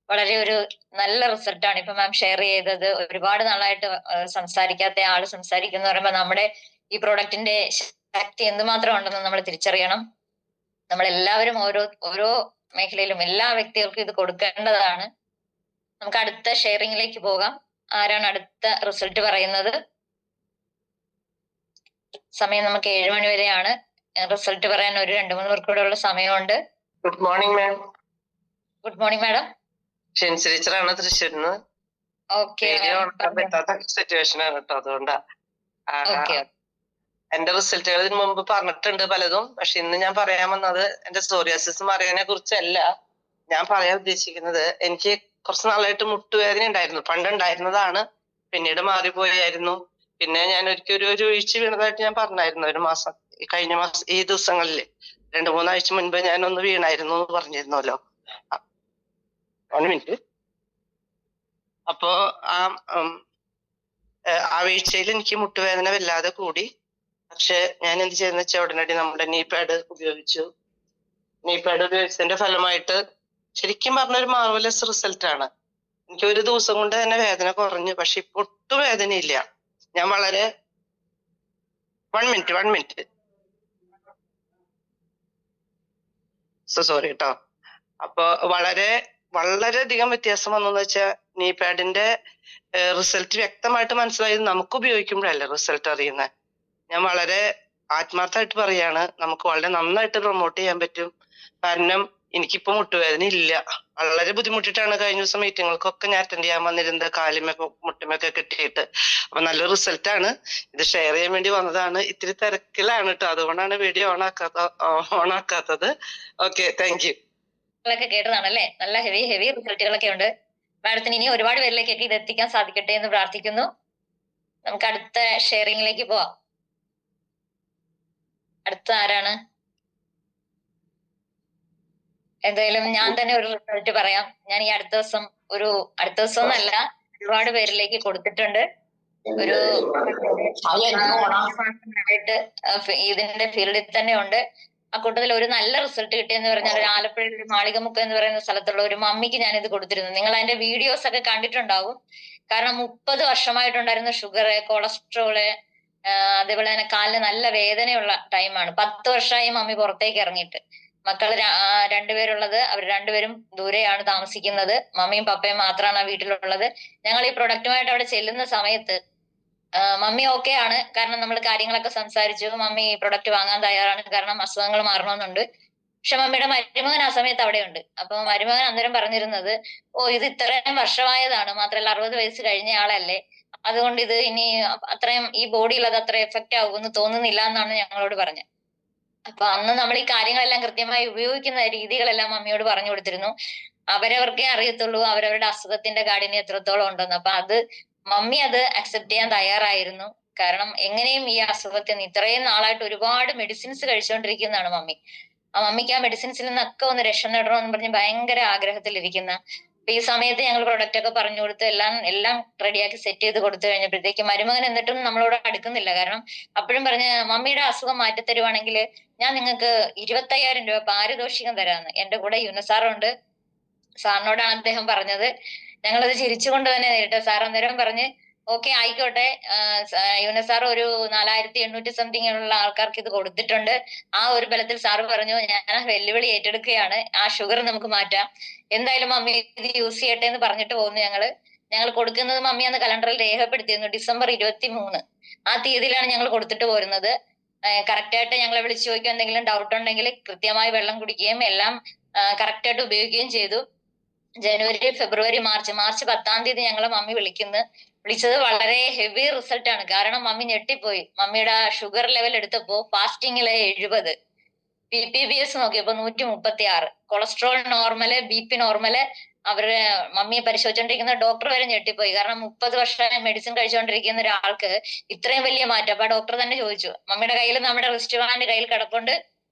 വളരെ ഒരു നല്ല റിസൾട്ടാണ് ഇപ്പൊ മാം ഷെയർ ചെയ്തത്. ഒരുപാട് നാളായിട്ട് സംസാരിക്കാത്ത ആള് സംസാരിക്കുന്ന പറയുമ്പോ നമ്മുടെ ഈ പ്രോഡക്റ്റിന്റെ ശക്തി എന്തുമാത്രം ഉണ്ടെന്ന് നമ്മൾ തിരിച്ചറിയണം. നമ്മളെല്ലാവരും ഓരോ മേഖലയിലും എല്ലാ വ്യക്തികൾക്കും ഇത് കൊടുക്കേണ്ടതാണ്. നമുക്ക് അടുത്ത ഷെയറിങ്ങിലേക്ക് പോകാം. ആരാണ് അടുത്ത റിസൾട്ട് പറയുന്നത്? സമയം നമുക്ക് 7 മണി വരെയാണ്. റിസൾട്ട് പറയാൻ ഒരു 2-3 പേർക്ക് കൂടെ ഉള്ള സമയമുണ്ട്. Good morning ma'am. Good morning madam. Shency ടീച്ചറാണ് തൃശ്ശൂരിന്ന്. ഓക്കെ, പറ്റാത്ത സിറ്റുവേഷൻ ആണ് കേട്ടോ, അതുകൊണ്ടാ. എന്റെ റിസൾട്ടുകൾ ഇതിനു മുമ്പ് പറഞ്ഞിട്ടുണ്ട് പലതും. പക്ഷെ ഇന്ന് ഞാൻ പറയാൻ വന്നത് എന്റെ സോറിയാസിസ് മാറിയതിനെ കുറിച്ചല്ല. ഞാൻ പറയാൻ ഉദ്ദേശിക്കുന്നത്, എനിക്ക് കുറച്ച് നാളായിട്ട് മുട്ടുവേദന ഉണ്ടായിരുന്നു. പണ്ടുണ്ടായിരുന്നതാണ്, പിന്നീട് മാറിപ്പോയായിരുന്നു. പിന്നെ ഞാൻ ഒരിക്കൽ ഒരു വീഴ്ച വീണതായിട്ട് ഞാൻ പറഞ്ഞായിരുന്നു. കഴിഞ്ഞ മാസം ഈ ദിവസങ്ങളില് 2-3 ആഴ്ച മുൻപ് ഞാൻ ഒന്ന് വീണായിരുന്നു എന്ന് പറഞ്ഞിരുന്നല്ലോ. 1 മിനിറ്റ്. അപ്പോ ആ വീഴ്ചയിൽ എനിക്ക് മുട്ടുവേദന വല്ലാതെ കൂടി. പക്ഷെ ഞാൻ എന്ത് ചെയ്തെന്ന് വെച്ചാൽ ഉടനടി നമ്മുടെ നീ പാഡ് ഉപയോഗിച്ചു. നീ പാഡ് ഉപയോഗിച്ചതിന്റെ ഫലമായിട്ട് ശരിക്കും പറഞ്ഞൊരു മാർവലസ് റിസൾട്ട് ആണ്. എനിക്ക് ഒരു ദിവസം കൊണ്ട് തന്നെ വേദന കുറഞ്ഞു. പക്ഷെ ഇപ്പൊ ഒട്ടും വേദനയില്ല. ഞാൻ വളരെ 1 മിനിറ്റ് സോറി കേട്ടോ. അപ്പൊ വളരെയധികം വ്യത്യാസം വന്നെന്ന് വെച്ചാൽ നീ പാഡിന്റെ റിസൾട്ട് വ്യക്തമായിട്ട് മനസ്സിലായത് നമുക്ക് ഉപയോഗിക്കുമ്പോഴല്ലേ റിസൾട്ട് അറിയുന്നത്. ഞാൻ വളരെ ആത്മാർത്ഥമായിട്ട് പറയാണ്, നമുക്ക് വളരെ നന്നായിട്ട് പ്രൊമോട്ട് ചെയ്യാൻ പറ്റും. കാരണം എനിക്കിപ്പോ മുട്ടുവേദന ഇല്ല. വളരെ ബുദ്ധിമുട്ടിട്ടാണ് കഴിഞ്ഞ ദിവസം മീറ്റിങ്ങുകൾക്കൊക്കെ ഞാൻ അറ്റൻഡ് ചെയ്യാൻ വന്നിരുന്നത്, കാലിമൊക്കെ മുട്ടുമൊക്കെ കിട്ടിയിട്ട്. അപ്പൊ നല്ലൊരു റിസൾട്ടാണ്. ഇത് ഷെയർ ചെയ്യാൻ വേണ്ടി വന്നതാണ്. ഇത്തിരി തിരക്കിലാണ് കേട്ടോ, അതുകൊണ്ടാണ് വീഡിയോ ഓൺ ആക്കാത്തത്. Okay, thank you. കേട്ടതാണല്ലേ, നല്ല ഹെവി റിസൾട്ടുകളൊക്കെ ഉണ്ട്. മാഡത്തിന് ഇനി ഒരുപാട് പേരിലേക്കൊക്കെ ഇത് എത്തിക്കാൻ സാധിക്കട്ടെ എന്ന് പ്രാർത്ഥിക്കുന്നു. നമുക്ക് അടുത്ത ഷെയറിങ്ങിലേക്ക് പോവാം. അടുത്ത ആരാണ്? എന്തായാലും ഞാൻ തന്നെ ഒരു റിസൾട്ട് പറയാം. ഞാൻ ഈ അടുത്ത ദിവസം എന്നല്ല, ഒരുപാട് പേരിലേക്ക് കൊടുത്തിട്ടുണ്ട്. ഒരു ഇതിന്റെ ഫീൽഡിൽ തന്നെ ഉണ്ട്. ആ കൂട്ടത്തിൽ ഒരു നല്ല റിസൾട്ട് കിട്ടിയെന്ന് പറഞ്ഞാൽ ഒരു ആലപ്പുഴയിൽ ഒരു മാളികമുക്ക് എന്ന് പറയുന്ന സ്ഥലത്തുള്ള ഒരു മമ്മിക്ക് ഞാൻ ഇത് കൊടുത്തിരുന്നു. നിങ്ങൾ അതിന്റെ വീഡിയോസ് ഒക്കെ കണ്ടിട്ടുണ്ടാവും. കാരണം 30 വർഷമായിട്ടുണ്ടായിരുന്ന ഷുഗർ, കൊളസ്ട്രോള്, അതേപോലെ തന്നെ കാലിന് നല്ല വേദനയുള്ള ടൈമാണ്. 10 വർഷമായി മമ്മി പുറത്തേക്ക് ഇറങ്ങിയിട്ട്. മക്കള് 2 പേരുള്ളത്, അവർ 2 പേരും ദൂരെയാണ് താമസിക്കുന്നത്. മമ്മിയും പപ്പയും മാത്രമാണ് ആ വീട്ടിലുള്ളത്. ഞങ്ങൾ ഈ പ്രൊഡക്റ്റുമായിട്ട് അവിടെ ചെല്ലുന്ന സമയത്ത് മമ്മി ഓക്കെ ആണ്. കാരണം നമ്മൾ കാര്യങ്ങളൊക്കെ സംസാരിച്ചു. മമ്മി ഈ പ്രൊഡക്റ്റ് വാങ്ങാൻ തയ്യാറാണ്, കാരണം അസുഖങ്ങൾ മാറണമെന്നുണ്ട്. പക്ഷെ മമ്മിയുടെ മരുമകൻ ആ സമയത്ത് അവിടെയുണ്ട്. അപ്പൊ മരുമകൻ അന്നേരം പറഞ്ഞിരുന്നത്, ഇത് ഇത്രയും വർഷമായതാണ്, മാത്രമല്ല 60 വയസ്സ് കഴിഞ്ഞ ആളല്ലേ, അതുകൊണ്ട് ഇത് ഇനി അത്രയും ഈ ബോഡിയിൽ അത് അത്ര എഫക്റ്റ് ആകുമെന്ന് തോന്നുന്നില്ല എന്നാണ് ഞങ്ങളോട് പറഞ്ഞത്. അപ്പൊ അന്ന് നമ്മൾ ഈ കാര്യങ്ങളെല്ലാം കൃത്യമായി ഉപയോഗിക്കുന്ന രീതികളെല്ലാം മമ്മിയോട് പറഞ്ഞു കൊടുത്തിരുന്നു. അവരവർക്കേ അറിയത്തുള്ളൂ അവരവരുടെ അസുഖത്തിന്റെ കാഠിന്യം എത്രത്തോളം ഉണ്ടെന്ന്. അപ്പൊ അത് മമ്മി അത് അക്സെപ്റ്റ് ചെയ്യാൻ തയ്യാറായിരുന്നു. കാരണം എങ്ങനെയും ഈ അസുഖത്തിൽ ഇത്രയും നാളായിട്ട് ഒരുപാട് മെഡിസിൻസ് കഴിച്ചുകൊണ്ടിരിക്കുന്നതാണ് മമ്മി. ആ മമ്മിക്ക് ആ മെഡിസിൻസിൽ നിന്നൊക്കെ ഒന്ന് രക്ഷ നേടണമെന്ന് പറഞ്ഞ് ഭയങ്കര ആഗ്രഹത്തിലിരിക്കുന്ന അപ്പൊ ഈ സമയത്ത് ഞങ്ങൾ പ്രൊഡക്റ്റ് ഒക്കെ പറഞ്ഞു കൊടുത്ത് എല്ലാം റെഡിയാക്കി സെറ്റ് ചെയ്ത് കൊടുത്തു കഴിഞ്ഞപ്പോഴത്തേക്ക് മരുമകൻ എന്നിട്ടും നമ്മളോട് അടുക്കുന്നില്ല. കാരണം അപ്പോഴും പറഞ്ഞ് മമ്മിയുടെ അസുഖം മാറ്റിത്തരുവാണെങ്കിൽ ഞാൻ നിങ്ങൾക്ക് 25,000 രൂപ പാരിതോഷികം തരാമെന്ന്. എന്റെ കൂടെ യുനസാറുണ്ട്. സാറിനോടാണ് അദ്ദേഹം പറഞ്ഞത്. ഞങ്ങളത് ചിരിച്ചുകൊണ്ട് തന്നെ നേരിട്ട് സാർ അന്നേരം പറഞ്ഞ് ഓക്കെ ആയിക്കോട്ടെ, യുനസാർ ഒരു 4,800 സംതിങ് ഉള്ള ആൾക്കാർക്ക് ഇത് കൊടുത്തിട്ടുണ്ട്. ആ ഒരു ബലത്തിൽ സാറ് പറഞ്ഞു ഞാൻ വെല്ലുവിളി ഏറ്റെടുക്കുകയാണ്, ആ ഷുഗർ നമുക്ക് മാറ്റാം, എന്തായാലും മമ്മി ഇത് യൂസ് ചെയ്യട്ടെ എന്ന് പറഞ്ഞിട്ട് പോകുന്നു. ഞങ്ങൾ കൊടുക്കുന്നത് മമ്മി അന്ന് കലണ്ടറിൽ രേഖപ്പെടുത്തിയിരുന്നു ഡിസംബർ 23. ആ തീയതിയിലാണ് ഞങ്ങൾ കൊടുത്തിട്ട് പോരുന്നത്. കറക്റ്റായിട്ട് ഞങ്ങളെ വിളിച്ചു ചോദിക്കും, എന്തെങ്കിലും ഡൗട്ട് ഉണ്ടെങ്കിൽ കൃത്യമായി വെള്ളം കുടിക്കുകയും എല്ലാം കറക്റ്റായിട്ട് ഉപയോഗിക്കുകയും ചെയ്തു. ജനുവരി, ഫെബ്രുവരി, മാർച്ച് 10-ാം തീയതി ഞങ്ങളെ മമ്മി വിളിച്ചത് വളരെ ഹെവി റിസൾട്ട് ആണ്. കാരണം മമ്മി ഞെട്ടിപ്പോയി. മമ്മിയുടെ ഷുഗർ ലെവൽ എടുത്തപ്പോ ഫാസ്റ്റിങ്ങിലെ 70, PPBS നോക്കിയപ്പോ 136, കൊളസ്ട്രോൾ നോർമല്, BP നോർമല്. അവര് മമ്മിയെ പരിശോധിച്ചോണ്ടിരിക്കുന്ന ഡോക്ടർ വരെ ഞെട്ടിപ്പോയി. കാരണം 30 വർഷം മെഡിസിൻ കഴിച്ചുകൊണ്ടിരിക്കുന്ന ഒരാൾക്ക് ഇത്രയും വലിയ മാറ്റം. അപ്പൊ ഡോക്ടർ തന്നെ ചോദിച്ചു, മമ്മിയുടെ കയ്യിൽ നമ്മുടെ റിസ്റ്റ് ബാൻഡ് കയ്യിൽ കിടപ്പുണ്ട്,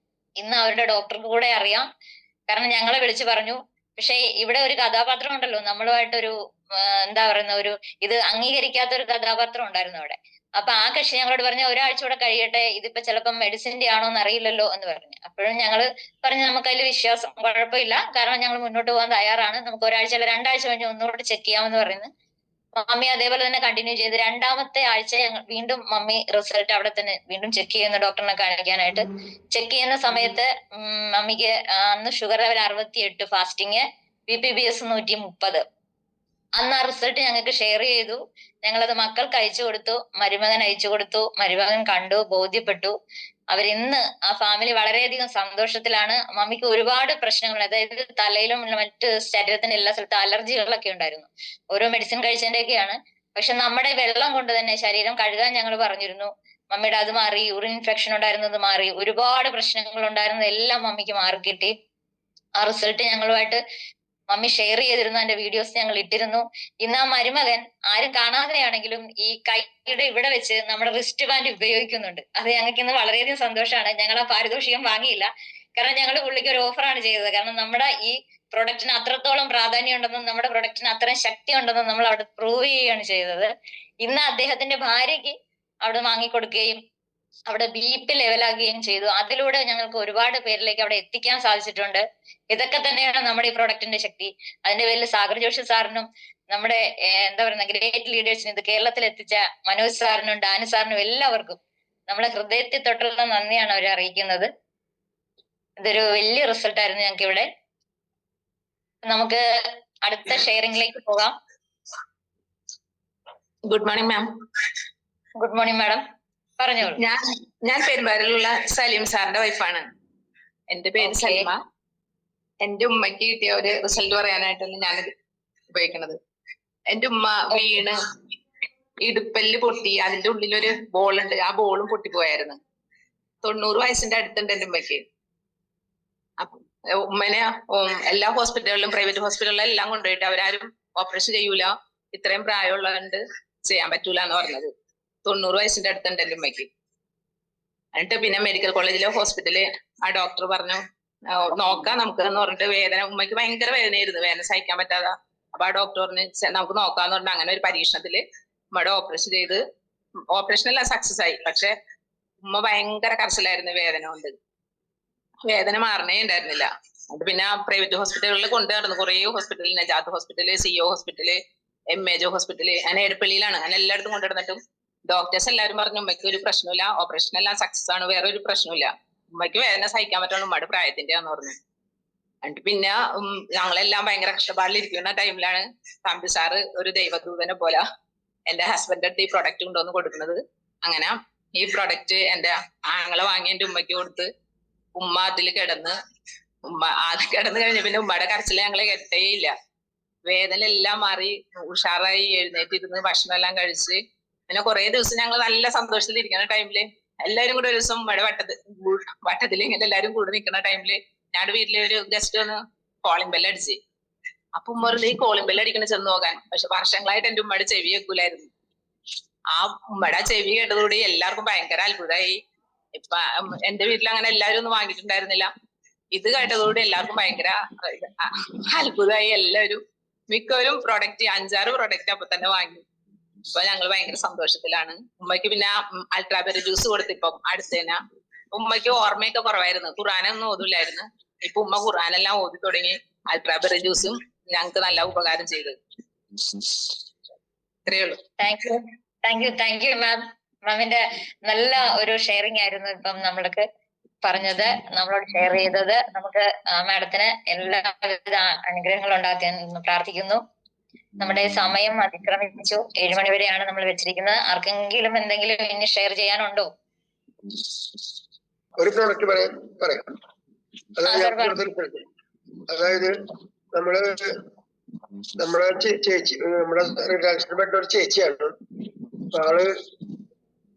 ഇന്ന് അവരുടെ ഡോക്ടർക്ക് കൂടെ അറിയാം. കാരണം ഞങ്ങളെ വിളിച്ചു പറഞ്ഞു. പക്ഷെ ഇവിടെ ഒരു കഥാപാത്രം ഉണ്ടല്ലോ, നമ്മളുമായിട്ടൊരു എന്താ പറയുന്ന ഒരു ഇത് അംഗീകരിക്കാത്ത ഒരു കഥാപാത്രം ഉണ്ടായിരുന്നു അവിടെ. അപ്പൊ ആ കക്ഷി ഞങ്ങളോട് പറഞ്ഞു ഒരാഴ്ച കൂടെ കഴിയട്ടെ, ഇതിപ്പോ ചിലപ്പം മെഡിസിന്റെ ആണോ എന്ന് അറിയില്ലല്ലോ എന്ന് പറഞ്ഞു. അപ്പോഴും ഞങ്ങള് പറഞ്ഞു നമുക്ക് അതിൽ വിശ്വാസം, കുഴപ്പമില്ല, കാരണം ഞങ്ങൾ മുന്നോട്ട് പോകാൻ തയ്യാറാണ്, നമുക്ക് ഒരാഴ്ച അല്ല 2 ആഴ്ച കഴിഞ്ഞ് ഒന്നുകൂടെ ചെക്ക് ചെയ്യാമെന്ന് പറയുന്നത്. മമ്മി അതേപോലെ തന്നെ കണ്ടിന്യൂ ചെയ്ത് 2ാമത്തെ ആഴ്ച ഞങ്ങൾ വീണ്ടും മമ്മി റിസൾട്ട് അവിടെ തന്നെ വീണ്ടും ചെക്ക് ചെയ്യുന്നു ഡോക്ടറിനെ കാണിക്കാനായിട്ട്. ചെക്ക് ചെയ്യുന്ന സമയത്ത് മമ്മിക്ക് അന്ന് ഷുഗർ ലെവൽ 68, ഫാസ്റ്റിങ്, PPBS 130. അന്ന് ആ റിസൾട്ട് ഞങ്ങൾക്ക് ഷെയർ ചെയ്തു. ഞങ്ങളത് മക്കൾക്ക് അയച്ചു കൊടുത്തു, മരുമകൻ അയച്ചു കൊടുത്തു. മരുമകൻ കണ്ടു, ബോധ്യപ്പെട്ടു. അവരിന്ന് ആ ഫാമിലി വളരെയധികം സന്തോഷത്തിലാണ്. മമ്മിക്ക് ഒരുപാട് പ്രശ്നങ്ങൾ, അതായത് തലയിലും മറ്റ് ശരീരത്തിന്റെ എല്ലാ സ്ഥലത്തും അലർജികളൊക്കെ ഉണ്ടായിരുന്നു. ഓരോ മെഡിസിൻ കഴിച്ചതിന്റെയൊക്കെയാണ്. പക്ഷെ നമ്മുടെ വെള്ളം കൊണ്ട് തന്നെ ശരീരം കഴുകാൻ ഞങ്ങൾ പറഞ്ഞിരുന്നു. മമ്മിയുടെ അത് മാറി, യൂറിൻ ഇൻഫെക്ഷൻ ഉണ്ടായിരുന്നത് മാറി, ഒരുപാട് പ്രശ്നങ്ങൾ ഉണ്ടായിരുന്നത് എല്ലാം മമ്മിക്ക് മാറി കിട്ടി. ആ റിസൾട്ട് ഞങ്ങളുമായിട്ട് മമ്മി ഷെയർ ചെയ്തിരുന്നു, അതിന്റെ വീഡിയോസ് ഞങ്ങൾ ഇട്ടിരുന്നു. ഇന്ന് ആ മരുമകൻ ആരും കാണാതെയാണെങ്കിലും ഈ കൈയുടെ ഇവിടെ വെച്ച് നമ്മുടെ റിസ്റ്റ് ബാൻഡ് ഉപയോഗിക്കുന്നുണ്ട്. അത് ഞങ്ങൾക്ക് ഇന്ന് വളരെയധികം സന്തോഷമാണ്. ഞങ്ങൾ ആ പാരിതോഷികം വാങ്ങിയില്ല, കാരണം ഞങ്ങൾ പുള്ളിക്ക് ഒരു ഓഫറാണ് ചെയ്തത്. കാരണം നമ്മുടെ ഈ പ്രൊഡക്റ്റിന് അത്രത്തോളം പ്രാധാന്യം ഉണ്ടെന്നും നമ്മുടെ പ്രൊഡക്റ്റിന് അത്രയും ശക്തി ഉണ്ടെന്നും നമ്മൾ അവിടെ പ്രൂവ് ചെയ്യുകയാണ് ചെയ്തത്. ഇന്ന് അദ്ദേഹത്തിന്റെ ഭാര്യയ്ക്ക് അവിടെ വാങ്ങിക്കൊടുക്കുകയും അവിടെ BP ലെവലാകുകയും ചെയ്തു. അതിലൂടെ ഞങ്ങൾക്ക് ഒരുപാട് പേരിലേക്ക് അവിടെ എത്തിക്കാൻ സാധിച്ചിട്ടുണ്ട്. ഇതൊക്കെ തന്നെയാണ് നമ്മുടെ ഈ പ്രൊഡക്റ്റിന്റെ ശക്തി. അതിന്റെ പേരിൽ സാഗർ ജോഷി സാറിനും നമ്മുടെ എന്താ പറയുന്ന ഗ്രേറ്റ് ലീഡേഴ്സിനും ഇത് കേരളത്തിൽ എത്തിച്ച മനോജ് സാറിനും ഡാനി സാറിനും എല്ലാവർക്കും നമ്മുടെ ഹൃദയത്തിൽ തൊട്ടുള്ള നന്ദിയാണ് അവരെ അറിയിക്കുന്നത്. ഇതൊരു വലിയ റിസൾട്ട് ആയിരുന്നു ഞങ്ങൾക്ക് ഇവിടെ. നമുക്ക് അടുത്ത ഷെയറിംഗിലേക്ക് പോകാം. Good morning ma'am. Good morning madam, പറഞ്ഞോളൂ. ഞാൻ പെരുമ്പാറിലുള്ള സലീം സാറിന്റെ വൈഫാണ്. എന്റെ പേര് സലിമ. എന്റെ ഉമ്മയ്ക്ക് കിട്ടിയ ഒരു റിസൾട്ട് പറയാനായിട്ടാണ് ഞാൻ ഉപയോഗിക്കുന്നത്. എന്റെ ഉമ്മ വീണ് ഇടുപ്പല്ല് പൊട്ടി, അതിന്റെ ഉള്ളിലൊരു ബോൾ ഉണ്ട്, ആ ബോളും പൊട്ടിപ്പോയായിരുന്നു. 90 വയസ്സിന്റെ അടുത്തുണ്ട് എന്റെ ഉമ്മയ്ക്ക്. അപ്പൊ ഉമ്മനെ എല്ലാ ഹോസ്പിറ്റലുകളിലും, പ്രൈവറ്റ് ഹോസ്പിറ്റലുകളിലും എല്ലാം കൊണ്ടുപോയിട്ട് അവരാരും ഓപ്പറേഷൻ ചെയ്യൂല, ഇത്രയും പ്രായമുള്ളതുകൊണ്ട് ചെയ്യാൻ പറ്റൂല എന്ന് പറഞ്ഞത്. 90 വയസ്സിന്റെ അടുത്തുണ്ട് എന്റെ ഉമ്മയ്ക്ക്. എന്നിട്ട് പിന്നെ മെഡിക്കൽ കോളേജിലെ ഹോസ്പിറ്റലില് ആ ഡോക്ടർ പറഞ്ഞു നോക്കാം നമുക്ക് എന്ന് പറഞ്ഞിട്ട്, വേദന ഉമ്മയ്ക്ക് ഭയങ്കര വേദനയായിരുന്നു, വേദന സഹിക്കാൻ പറ്റാതെ. അപ്പൊ ആ ഡോക്ടർ പറഞ്ഞു നമുക്ക് നോക്കാന്ന് പറഞ്ഞിട്ട് അങ്ങനെ ഒരു പരീക്ഷണത്തില് ഉമ്മയുടെ ഓപ്പറേഷൻ ചെയ്ത്, ഓപ്പറേഷൻ എല്ലാം സക്സസ് ആയി. പക്ഷെ ഉമ്മ ഭയങ്കര കരച്ചിലായിരുന്നു വേദന കൊണ്ട്, വേദന മാറണേ ഉണ്ടായിരുന്നില്ല. അത് പിന്നെ പ്രൈവറ്റ് ഹോസ്പിറ്റലുകളിൽ കൊണ്ടു നടന്നു, കുറേ ഹോസ്പിറ്റലിൽ, Najath hospital, CO hospital, MAJ hospital, അങ്ങനെ എടപ്പള്ളിയിലാണ്, അങ്ങനെ എല്ലായിടത്തും കൊണ്ടുനടന്നിട്ടും ഡോക്ടേഴ്സ് എല്ലാവരും പറഞ്ഞു ഉമ്മയ്ക്ക് ഒരു പ്രശ്നമില്ല, ഓപ്പറേഷൻ എല്ലാം സക്സസ് ആണ്, വേറെ ഒരു പ്രശ്നമില്ല, ഉമ്മയ്ക്ക് വേദന സഹിക്കാൻ പറ്റുള്ളൂ, ഉമ്മയുടെ പ്രായത്തിന്റെയാന്ന് പറഞ്ഞു. എന്നിട്ട് പിന്നെ ഞങ്ങളെല്ലാം ഭയങ്കര കഷ്ടപ്പാടിലിരിക്കുന്ന ടൈമിലാണ് തമ്പി സാറ് ഒരു ദൈവദൂതനെ പോലെ എന്റെ ഹസ്ബൻഡിന്റെ അടുത്ത് ഈ പ്രൊഡക്റ്റ് കൊണ്ടുവന്ന് കൊടുക്കുന്നത്. അങ്ങനെ ഈ പ്രൊഡക്റ്റ് എന്റെ ആങ്ങളെ വാങ്ങി എന്റെ ഉമ്മയ്ക്ക് കൊടുത്ത്, ഉമ്മ അതിൽ കിടന്ന്, ഉമ്മ ആദ്യം കിടന്നു കഴിഞ്ഞ പിന്നെ ഉമ്മയുടെ കരച്ചില് ഞങ്ങളെ കെട്ടേയില്ല. വേദന എല്ലാം മാറി ഉഷാറായി എഴുന്നേറ്റിരുന്ന് ഭക്ഷണം എല്ലാം കഴിച്ച്, പിന്നെ കുറെ ദിവസം ഞങ്ങൾ നല്ല സന്തോഷത്തിൽ ഇരിക്കുന്ന ടൈമില് എല്ലാവരും കൂടെ ഒരു ദിവസം ഉമ്മയുടെ വട്ടത്തിൽ ഇങ്ങനെ എല്ലാവരും കൂടെ നിൽക്കുന്ന ടൈമില് ഞങ്ങളുടെ വീട്ടിലെ ഒരു ഗസ്റ്റ് ഒന്ന് കോളിംഗ് ബെല്ല് അടിച്ച്. അപ്പൊ ഉമ്മ ഈ കോളിംഗ് ബെല്ല് അടിക്കണ ചെന്ന് നോക്കാൻ. പക്ഷെ വർഷങ്ങളായിട്ട് എന്റെ ഉമ്മയുടെ ചെവി കേൾക്കൂലായിരുന്നു. ആ ഉമ്മയുടെ ചെവി കേട്ടതോടെ എല്ലാവർക്കും ഭയങ്കര അത്ഭുതമായി. ഇപ്പൊ എന്റെ വീട്ടിൽ അങ്ങനെ എല്ലാവരും ഒന്നും വാങ്ങിയിട്ടുണ്ടായിരുന്നില്ല. ഇത് കേട്ടതോടെ എല്ലാവർക്കും ഭയങ്കര അത്ഭുതമായി. എല്ലാവരും മിക്കവരും പ്രൊഡക്റ്റ് 5-6 പ്രൊഡക്റ്റ് അപ്പൊ തന്നെ വാങ്ങി. ഇപ്പൊ ഞങ്ങൾ ഭയങ്കര സന്തോഷത്തിലാണ്. ഉമ്മയ്ക്ക് പിന്നെ അൾട്രാബെറി ജ്യൂസ് കൊടുത്തിപ്പം അടുത്തേന. ഉമ്മയ്ക്ക് ഓർമ്മയൊക്കെ കുറവായിരുന്നു, ഖുറാനൊന്നും ഓതില്ലായിരുന്നു. ഇപ്പൊ ഉമ്മ ഖുറാനെല്ലാം ഓതി തുടങ്ങി. അൾട്രാബെറി ജ്യൂസും ഞങ്ങൾക്ക് നല്ല ഉപകാരം ചെയ്തു. ഇത്രയേ ഉള്ളൂ. Thank you ma'am. മാമിന്റെ നല്ല ഒരു ഷെയറിംഗ് ആയിരുന്നു ഇപ്പം നമ്മൾക്ക് പറഞ്ഞത്, നമ്മളോട് ഷെയർ ചെയ്തത്. നമുക്ക് മാഡത്തിന് എല്ലാവിധ അനുഗ്രഹങ്ങളും ഉണ്ടാകുമെന്ന് പ്രാർത്ഥിക്കുന്നു. നമ്മുടെ സമയം അതിക്രമിച്ചു. 7 മണി വരെയാണ് നമ്മൾ വെച്ചിരിക്കുന്നത്. ആർക്കെങ്കിലും എന്തെങ്കിലും ഇനി ഷെയർ ചെയ്യാനുണ്ടോ? ഒരു പ്രോഡക്റ്റ് പറയാം. അതായത് നമ്മുടെ ചേച്ചി, നമ്മുടെ റിലേഷൻപ്പെട്ട ഒരു ചേച്ചിയാണ്. ആള്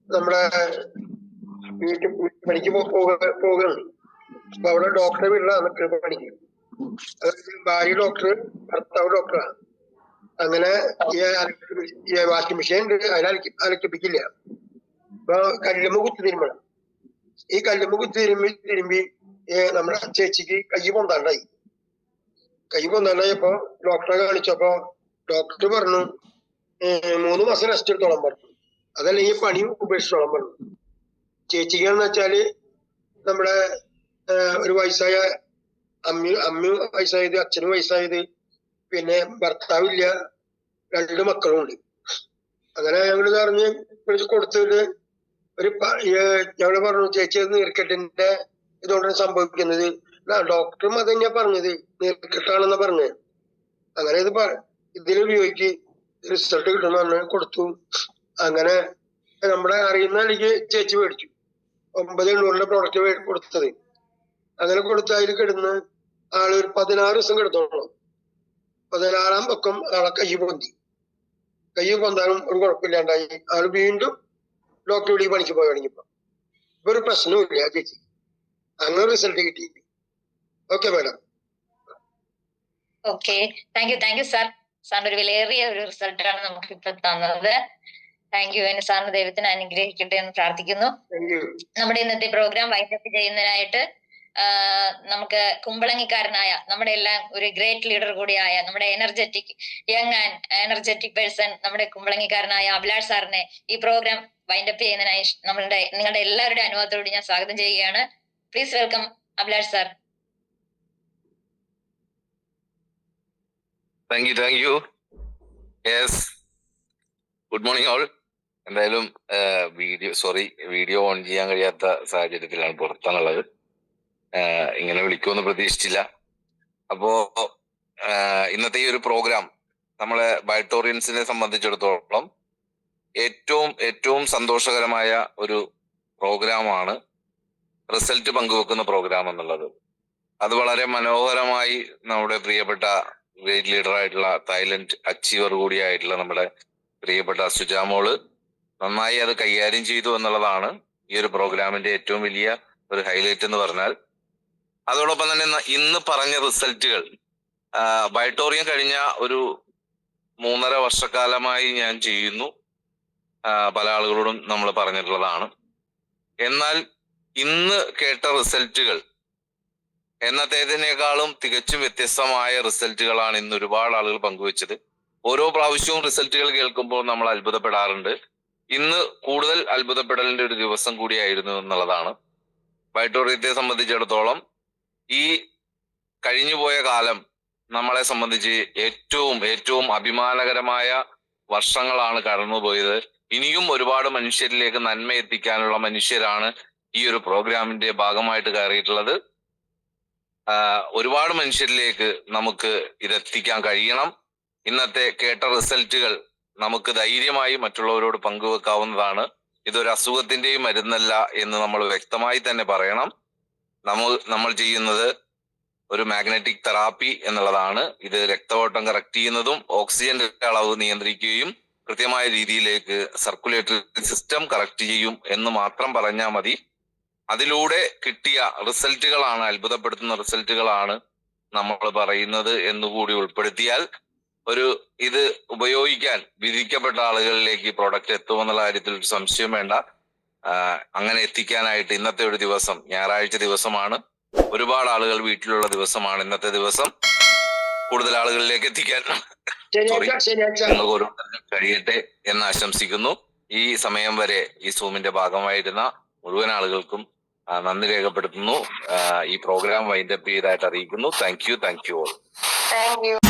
നമ്മുടെ വീട്ടിൽ പണിക്ക് പോകുന്നുണ്ട്. അപ്പൊ അവിടെ ഡോക്ടറെ വീട്ടിലാണ് പണിക്ക്. അതായത് ഭാര്യ ഡോക്ടർ, ഭർത്താവ് ഡോക്ടറാണ്. അങ്ങനെ ഈ വാഷിംഗ് മെഷീൻ അലക്കിപ്പിക്കില്ല. അപ്പൊ കല്ലുമ്മ കുത്തി തിരുമ്പണം. ഈ കല്ലുമ്മ കുത്തി തിരുമ്പി നമ്മുടെ ചേച്ചിക്ക് കൈ പൊന്താണ്ടായപ്പോ ഡോക്ടറെ കാണിച്ചപ്പോ ഡോക്ടർ പറഞ്ഞു 3 മാസം റെസ്റ്റ് എടുത്തോളാൻ പറഞ്ഞു. അതല്ലെങ്കിൽ പണി ഉപേക്ഷിച്ചോളാൻ പറഞ്ഞു. ചേച്ചിക്കാന്ന് വെച്ചാല് നമ്മുടെ ഒരു വയസ്സായ അമ്മ വയസ്സായത്, അച്ഛനും വയസ്സായത്, പിന്നെ ഭർത്താവില്ല, 2 മക്കളും ഉണ്ട്. അങ്ങനെ ഞങ്ങള് പറഞ്ഞ് കൊടുത്തിട്ട് ഞങ്ങള് പറഞ്ഞു ചേച്ചി അത് നീർക്കെട്ടിന്റെ ഇതുകൊണ്ടാണ് സംഭവിക്കുന്നത്. ഡോക്ടറും അത് തന്നെയാ പറഞ്ഞത്, നീർക്കെട്ടാണെന്നാ പറഞ്ഞത്. അങ്ങനെ ഇതിലുപയോഗിക്ക് റിസൾട്ട് കിട്ടുന്ന പറഞ്ഞ് കൊടുത്തു. അങ്ങനെ നമ്മുടെ അറിയുന്ന എനിക്ക് ചേച്ചി മേടിച്ചു. 9,800 പ്രോഡക്റ്റ് കൊടുത്തത്. അങ്ങനെ കൊടുത്ത് അതിൽ കിടന്ന് ആള് ഒരു 16 ദിവസം കിടത്തോളൂ. 16-ാം പക്കം ആളെ കൈ പൊന്താനും ഒരു കുഴപ്പമില്ലാണ്ടായി. ആള് വീണ്ടും ഡോക്ടർ വിളി പണിക്ക് പോയി തുടങ്ങിയപ്പോ ഇപ്പൊ ഒരു പ്രശ്നവുമില്ല ചേച്ചി. അങ്ങനെ റിസൾട്ട് കിട്ടി. Okay madam. Okay, thank you sir. സാറിന്റെ ഒരു വിലയേറിയ ഒരു റിസൾട്ടാണ് നമുക്ക് ഇപ്പൊ തന്നത്. Thank you. സാറിന് ദൈവത്തിന് അനുഗ്രഹിക്കട്ടെ എന്ന് പ്രാർത്ഥിക്കുന്നു. നമ്മുടെ ഇന്നത്തെ പ്രോഗ്രാം വൈൻഡപ്പ് ചെയ്യുന്നതിനായിട്ട് നമുക്ക് കുമ്പളങ്ങിക്കാരനായ നമ്മുടെ എല്ലാം ഒരു ഗ്രേറ്റ് ലീഡർ കൂടിയായ നമ്മുടെ യങ് ആൻഡ് എനർജറ്റിക് പേഴ്സൺ നമ്മുടെ കുമ്പളങ്ങിക്കാരനായ അഭിലാഷ് സാറിനെ ഈ പ്രോഗ്രാം വൈൻഡപ്പ് ചെയ്യുന്നതിനായി നിങ്ങളുടെ എല്ലാവരുടെ അനുവാദത്തോട് ഞാൻ സ്വാഗതം ചെയ്യുകയാണ്. Please welcome Abhilash sir. Thank you. Yes, good morning all. എന്തായാലും വീഡിയോ ഓൺ ചെയ്യാൻ കഴിയാത്ത സാഹചര്യത്തിലാണ് പുറത്താണുള്ളത്. ഇങ്ങനെ വിളിക്കുമെന്ന് പ്രതീക്ഷിച്ചില്ല. അപ്പോ ഇന്നത്തെ ഈ ഒരു പ്രോഗ്രാം നമ്മളെ ബയോട്ടോറിയൻസിനെ സംബന്ധിച്ചിടത്തോളം ഏറ്റവും സന്തോഷകരമായ ഒരു പ്രോഗ്രാമാണ് റിസൾട്ട് പങ്കുവെക്കുന്ന പ്രോഗ്രാം എന്നുള്ളത്. അത് വളരെ മനോഹരമായി നമ്മുടെ പ്രിയപ്പെട്ട ഗ്രേറ്റ് ലീഡർ ആയിട്ടുള്ള തായ്ലൻഡ് അച്ചീവർ കൂടിയായിട്ടുള്ള നമ്മുടെ പ്രിയപ്പെട്ട സുജാമോള് നന്നായി അത് കൈകാര്യം ചെയ്തു എന്നുള്ളതാണ് ഈ ഒരു പ്രോഗ്രാമിന്റെ ഏറ്റവും വലിയ ഒരു ഹൈലൈറ്റ് എന്ന് പറഞ്ഞാൽ. അതോടൊപ്പം തന്നെ ഇന്ന് പറഞ്ഞ റിസൾട്ടുകൾ ബയോട്ടോറിയം കഴിഞ്ഞ ഒരു 3.5 വർഷക്കാലമായി ഞാൻ ചെയ്യുന്നു. പല ആളുകളോടും നമ്മൾ പറഞ്ഞിട്ടുള്ളതാണ്. എന്നാൽ ഇന്ന് കേട്ട റിസൾട്ടുകൾ എന്നത്തേതിനേക്കാളും തികച്ചും വ്യത്യസ്തമായ റിസൾട്ടുകളാണ് ഇന്ന് ഒരുപാട് ആളുകൾ പങ്കുവെച്ചത്. ഓരോ പ്രാവശ്യവും റിസൾട്ടുകൾ കേൾക്കുമ്പോൾ നമ്മൾ അത്ഭുതപ്പെടാറുണ്ട്. ഇന്ന് കൂടുതൽ അത്ഭുതപ്പെടലിന്റെ ഒരു ദിവസം കൂടിയായിരുന്നു എന്നുള്ളതാണ്. ബയോട്ടോറിയത്തെ സംബന്ധിച്ചിടത്തോളം ഈ കഴിഞ്ഞുപോയ കാലം നമ്മളെ സംബന്ധിച്ച് ഏറ്റവും അഭിമാനകരമായ വർഷങ്ങളാണ് കടന്നുപോയത്. ഇനിയും ഒരുപാട് മനുഷ്യരിലേക്ക് നന്മ എത്തിക്കാനുള്ള മനുഷ്യരാണ് ഈ ഒരു പ്രോഗ്രാമിന്റെ ഭാഗമായിട്ട് കയറിയിട്ടുള്ളത്. ഒരുപാട് മനുഷ്യരിലേക്ക് നമുക്ക് ഇതെത്തിക്കാൻ കഴിയണം. ഇന്നത്തെ കേട്ട റിസൾട്ടുകൾ നമുക്ക് ധൈര്യമായി മറ്റുള്ളവരോട് പങ്കുവെക്കാവുന്നതാണ്. ഇതൊരു അസുഖത്തിന്റെയും മരുന്നല്ല എന്ന് നമ്മൾ വ്യക്തമായി തന്നെ പറയണം. നമ്മൾ ചെയ്യുന്നത് ഒരു മാഗ്നറ്റിക് തെറാപ്പി എന്നുള്ളതാണ്. ഇത് രക്തഓട്ടം കറക്റ്റ് ചെയ്യുന്നതും ഓക്സിജന്റെ അളവ് നിയന്ത്രിക്കുകയും കൃത്യമായ രീതിയിലേക്ക് സർക്കുലേറ്ററി സിസ്റ്റം കറക്റ്റ് ചെയ്യും എന്ന് മാത്രം പറഞ്ഞാൽ മതി. അതിലൂടെ കിട്ടിയ റിസൾട്ടുകളാണ്, അത്ഭുതപ്പെടുത്തുന്ന റിസൾട്ടുകളാണ് നമ്മൾ പറയുന്നത് എന്നുകൂടി ഉൾപ്പെടുത്തിയാൽ ഇത് ഉപയോഗിക്കാൻ വിധിക്കപ്പെട്ട ആളുകളിലേക്ക് പ്രോഡക്റ്റ് എത്തുമെന്നുള്ള കാര്യത്തിൽ ഒരു സംശയം വേണ്ട. അങ്ങനെ എത്തിക്കാനായിട്ട് ഇന്നത്തെ ഒരു ദിവസം ഞായറാഴ്ച ദിവസമാണ്. ഒരുപാട് ആളുകൾ വീട്ടിലുള്ള ദിവസമാണ് ഇന്നത്തെ ദിവസം. കൂടുതൽ ആളുകളിലേക്ക് എത്തിക്കാൻ ശനിയാഴ്ച നിങ്ങൾക്ക് ഓരോരുത്തർക്കും കഴിയട്ടെ എന്ന് ആശംസിക്കുന്നു. ഈ സമയം വരെ ഈ സൂമിന്റെ ഭാഗമായിരുന്ന മുഴുവൻ ആളുകൾക്കും നന്ദി രേഖപ്പെടുത്തുന്നു. ഈ പ്രോഗ്രാം വൈൻഡപ്പ് ചെയ്തതായിട്ട് അറിയിക്കുന്നു. Thank you all. Thank you.